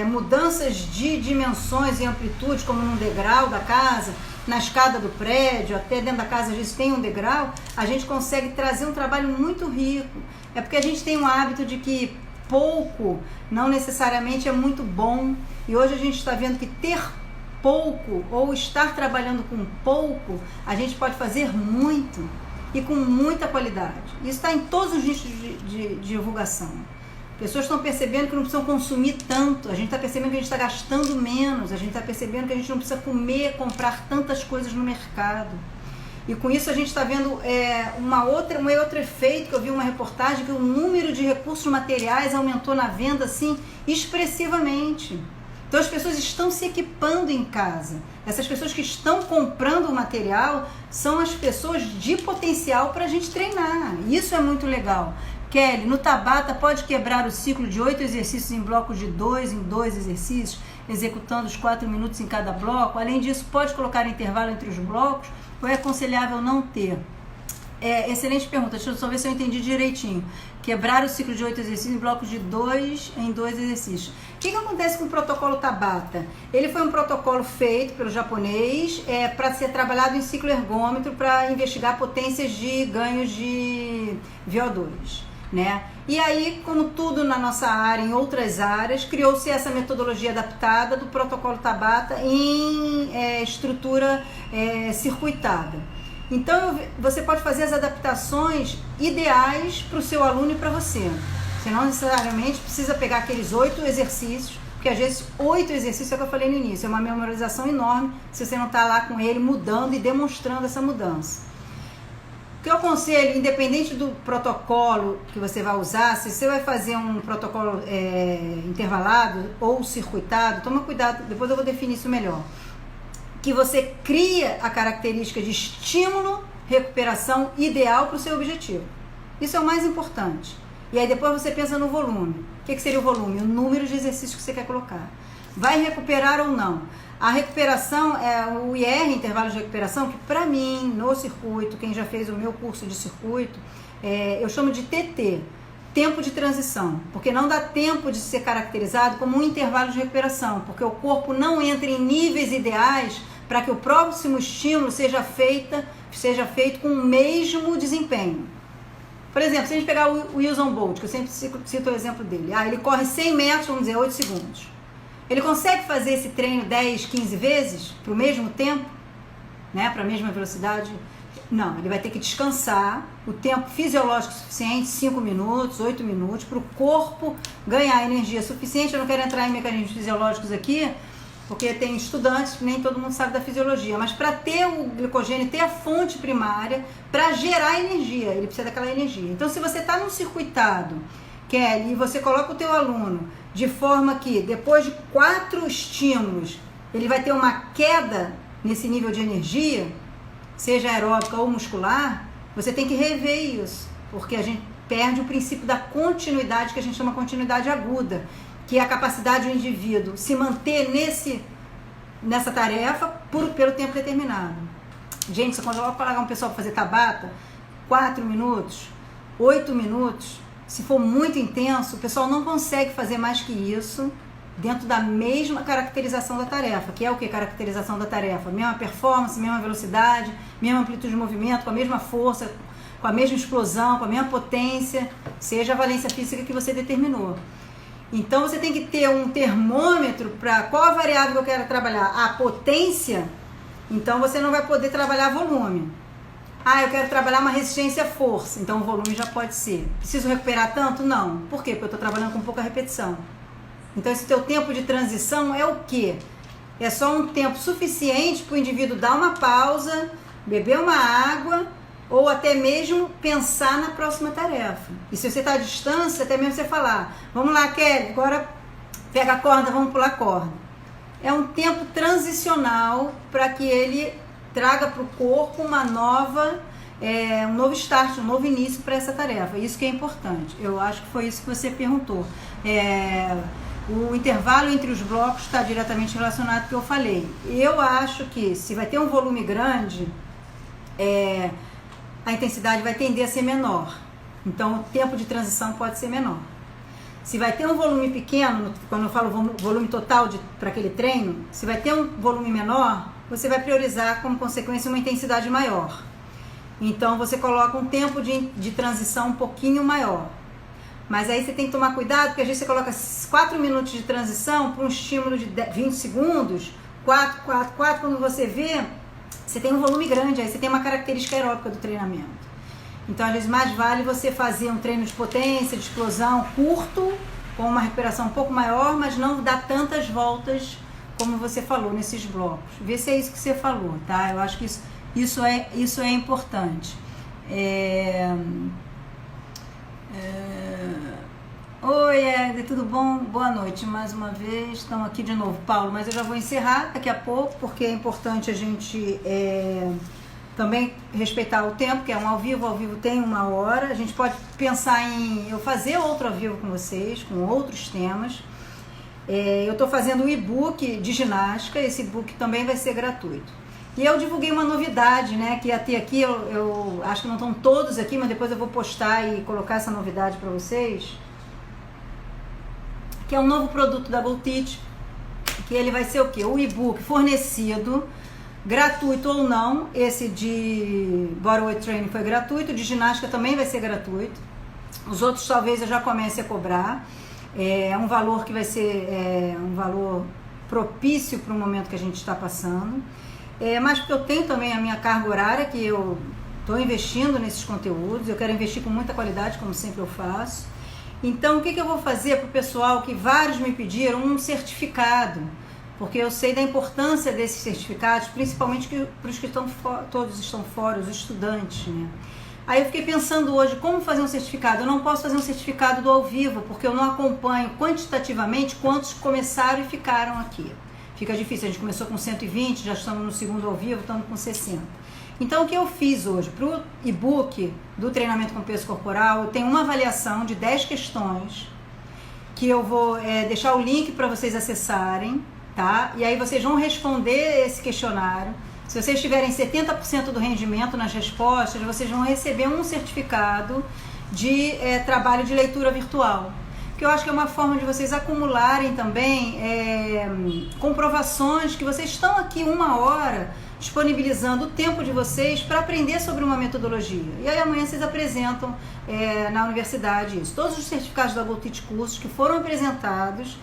Speaker 1: mudanças de dimensões e amplitudes, como num degrau da casa, na escada do prédio, até dentro da casa às vezes tem um degrau, a gente consegue trazer um trabalho muito rico. É porque a gente tem um hábito de que pouco não necessariamente é muito bom, e hoje a gente está vendo que ter pouco ou estar trabalhando com pouco, a gente pode fazer muito e com muita qualidade. Isso está em todos os nichos de divulgação. Pessoas estão percebendo que não precisam consumir tanto, a gente está percebendo que a gente está gastando menos, a gente está percebendo que a gente não precisa comer, comprar tantas coisas no mercado. E com isso a gente está vendo um outro efeito, que eu vi uma reportagem, que o número de recursos materiais aumentou na venda assim expressivamente. Então as pessoas estão se equipando em casa. Essas pessoas que estão comprando o material são as pessoas de potencial para a gente treinar. Isso é muito legal. Kelly, no Tabata pode quebrar o ciclo de 8 exercícios em blocos de 2 em 2 exercícios, executando os 4 minutos em cada bloco. Além disso, pode colocar intervalo entre os blocos ou é aconselhável não ter? Excelente pergunta, deixa eu só ver se eu entendi direitinho. Quebrar o ciclo de 8 exercícios em blocos de 2 em 2 exercícios. O que acontece com o protocolo Tabata? Ele foi um protocolo feito pelo japonês para ser trabalhado em ciclo ergômetro para investigar potências de ganhos de VO2, né? E aí, como tudo na nossa área, em outras áreas, criou-se essa metodologia adaptada do protocolo Tabata em estrutura circuitada. Então, você pode fazer as adaptações ideais para o seu aluno e para você. Você não necessariamente precisa pegar aqueles 8 exercícios, porque às vezes 8 exercícios é o que eu falei no início, é uma memorização enorme se você não está lá com ele mudando e demonstrando essa mudança. O que eu aconselho, independente do protocolo que você vai usar, se você vai fazer um protocolo intervalado ou circuitado, toma cuidado, depois eu vou definir isso melhor. Que você cria a característica de estímulo, recuperação ideal para o seu objetivo. Isso é o mais importante. E aí depois você pensa no volume. O que seria o volume? O número de exercícios que você quer colocar. Vai recuperar ou não? A recuperação, o IR, intervalo de recuperação, que para mim, no circuito, quem já fez o meu curso de circuito, eu chamo de TT, tempo de transição, porque não dá tempo de ser caracterizado como um intervalo de recuperação, porque o corpo não entra em níveis ideais para que o próximo estímulo seja feito com o mesmo desempenho. Por exemplo, se a gente pegar o Usain Bolt, que eu sempre cito o exemplo dele, ele corre 100 metros, vamos dizer, 8 segundos. Ele consegue fazer esse treino 10, 15 vezes para o mesmo tempo, né, para a mesma velocidade? Não, ele vai ter que descansar o tempo fisiológico suficiente, 5 minutos, 8 minutos, para o corpo ganhar energia suficiente. Eu não quero entrar em mecanismos fisiológicos aqui, porque tem estudantes que nem todo mundo sabe da fisiologia, mas para ter o glicogênio, ter a fonte primária, para gerar energia, ele precisa daquela energia. Então, se você está num circuitado, Kelly, e você coloca o teu aluno de forma que depois de 4 estímulos ele vai ter uma queda nesse nível de energia, seja aeróbica ou muscular, você tem que rever isso, porque a gente perde o princípio da continuidade, que a gente chama continuidade aguda, que é a capacidade do indivíduo se manter nessa tarefa pelo tempo determinado. Gente, se eu colocar um pessoal para fazer Tabata, 4 minutos, 8 minutos, se for muito intenso, o pessoal não consegue fazer mais que isso dentro da mesma caracterização da tarefa. Que é o que? Caracterização da tarefa? Mesma performance, mesma velocidade, mesma amplitude de movimento, com a mesma força, com a mesma explosão, com a mesma potência, seja a valência física que você determinou. Então você tem que ter um termômetro para qual a variável que eu quero trabalhar. A potência, então você não vai poder trabalhar volume. Eu quero trabalhar uma resistência-força, então o volume já pode ser. Preciso recuperar tanto? Não. Por quê? Porque eu estou trabalhando com pouca repetição. Então esse teu tempo de transição é o quê? É só um tempo suficiente para o indivíduo dar uma pausa, beber uma água ou até mesmo pensar na próxima tarefa. E se você está à distância, até mesmo você falar, vamos lá, Kelly, agora pega a corda, vamos pular a corda. É um tempo transicional para que ele traga para o corpo um novo start, um novo início para essa tarefa. Isso que é importante. Eu acho que foi isso que você perguntou. O intervalo entre os blocos está diretamente relacionado com o que eu falei. Eu acho que se vai ter um volume grande, a intensidade vai tender a ser menor. Então, o tempo de transição pode ser menor. Se vai ter um volume pequeno, quando eu falo volume total para aquele treino, se vai ter um volume menor, você vai priorizar como consequência uma intensidade maior. Então, você coloca um tempo de transição um pouquinho maior. Mas aí você tem que tomar cuidado, porque às vezes você coloca 4 minutos de transição para um estímulo de 20 segundos, 4, quando você vê, você tem um volume grande, aí você tem uma característica aeróbica do treinamento. Então, às vezes, mais vale você fazer um treino de potência, de explosão, curto, com uma recuperação um pouco maior, mas não dar tantas voltas, como você falou, nesses blocos. Vê se é isso que você falou, tá? Eu acho que isso é importante. Oi, Éder, tudo bom? Boa noite, mais uma vez, estamos aqui de novo, Paulo, mas eu já vou encerrar daqui a pouco, porque é importante a gente também respeitar o tempo, que é um ao vivo tem 1 hora, a gente pode pensar em eu fazer outro ao vivo com vocês, com outros temas. Eu estou fazendo um e-book de ginástica, esse e-book também vai ser gratuito. E eu divulguei uma novidade, né, que ia ter aqui, eu acho que não estão todos aqui, mas depois eu vou postar e colocar essa novidade para vocês, que é um novo produto da GoTeach, que ele vai ser o quê? O e-book fornecido, gratuito ou não, esse de Bodyweight Training foi gratuito, de ginástica também vai ser gratuito, os outros talvez eu já comece a cobrar, é um valor que vai ser um valor propício para o momento que a gente está passando, mas porque eu tenho também a minha carga horária, que eu estou investindo nesses conteúdos, eu quero investir com muita qualidade, como sempre eu faço. Então, o que eu vou fazer para o pessoal, que vários me pediram, um certificado, porque eu sei da importância desses certificados, principalmente para os que todos estão fora, os estudantes, né? Aí eu fiquei pensando hoje, como fazer um certificado? Eu não posso fazer um certificado do ao vivo, porque eu não acompanho quantitativamente quantos começaram e ficaram aqui. Fica difícil, a gente começou com 120, já estamos no segundo ao vivo, estamos com 60. Então, o que eu fiz hoje? Para o e-book do treinamento com peso corporal, eu tenho uma avaliação de 10 questões, que eu vou deixar o link para vocês acessarem, tá? E aí vocês vão responder esse questionário. Se vocês tiverem 70% do rendimento nas respostas, vocês vão receber um certificado de trabalho de leitura virtual. Que eu acho que é uma forma de vocês acumularem também comprovações que vocês estão aqui 1 hora disponibilizando o tempo de vocês para aprender sobre uma metodologia. E aí amanhã vocês apresentam na universidade isso. Todos os certificados da GoTeach Cursos que foram apresentados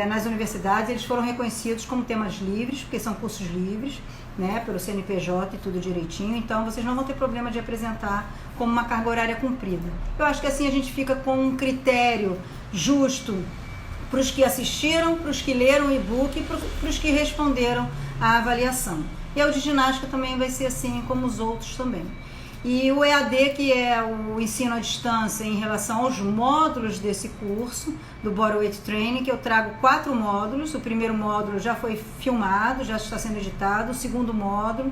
Speaker 1: nas universidades, eles foram reconhecidos como temas livres, porque são cursos livres, né, pelo CNPJ e tudo direitinho, então vocês não vão ter problema de apresentar como uma carga horária cumprida. Eu acho que assim a gente fica com um critério justo para os que assistiram, para os que leram o e-book e para os que responderam à avaliação. E o de ginástica também vai ser assim como os outros também. E o EAD, que é o ensino à distância em relação aos módulos desse curso, do Bodyweight Training, que eu trago 4 módulos. O primeiro módulo já foi filmado, já está sendo editado. O segundo módulo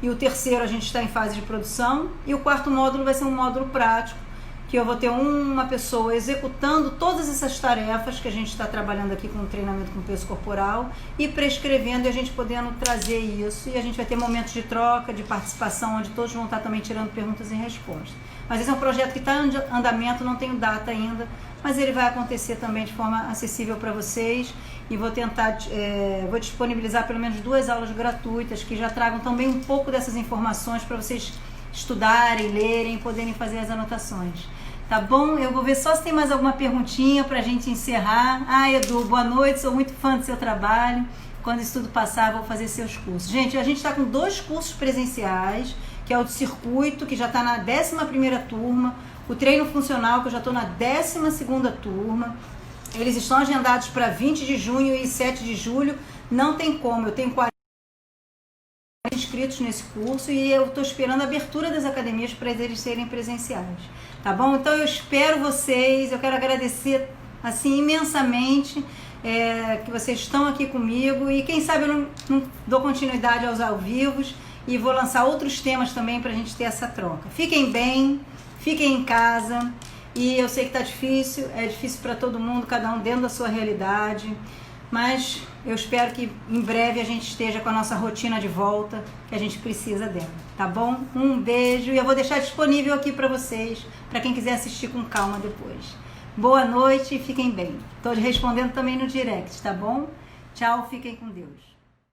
Speaker 1: e o terceiro a gente está em fase de produção. E o quarto módulo vai ser um módulo prático, que eu vou ter uma pessoa executando todas essas tarefas que a gente está trabalhando aqui com o treinamento com peso corporal e prescrevendo, e a gente podendo trazer isso, e a gente vai ter momentos de troca, de participação, onde todos vão estar também tirando perguntas e respostas. Mas esse é um projeto que está em andamento, não tenho data ainda, mas ele vai acontecer também de forma acessível para vocês, e vou tentar, vou disponibilizar pelo menos 2 aulas gratuitas que já tragam também um pouco dessas informações para vocês estudarem, lerem, poderem fazer as anotações. Tá bom? Eu vou ver só se tem mais alguma perguntinha pra gente encerrar. Edu, boa noite, sou muito fã do seu trabalho. Quando isso tudo passar, vou fazer seus cursos. Gente, a gente está com 2 cursos presenciais, que é o de circuito, que já está na 11ª turma, o treino funcional, que eu já estou na 12ª turma. Eles estão agendados para 20 de junho e 7 de julho. Não tem como, eu tenho 40 inscritos nesse curso e eu estou esperando a abertura das academias para eles serem presenciais, tá bom? Então eu espero vocês, eu quero agradecer assim imensamente que vocês estão aqui comigo, e quem sabe eu não dou continuidade aos ao vivos e vou lançar outros temas também para a gente ter essa troca. Fiquem bem, fiquem em casa, e eu sei que tá difícil, é difícil para todo mundo, cada um dentro da sua realidade, mas eu espero que em breve a gente esteja com a nossa rotina de volta, que a gente precisa dela, tá bom? Um beijo, e eu vou deixar disponível aqui para vocês, para quem quiser assistir com calma depois. Boa noite e fiquem bem. Estou respondendo também no direct, tá bom? Tchau, fiquem com Deus.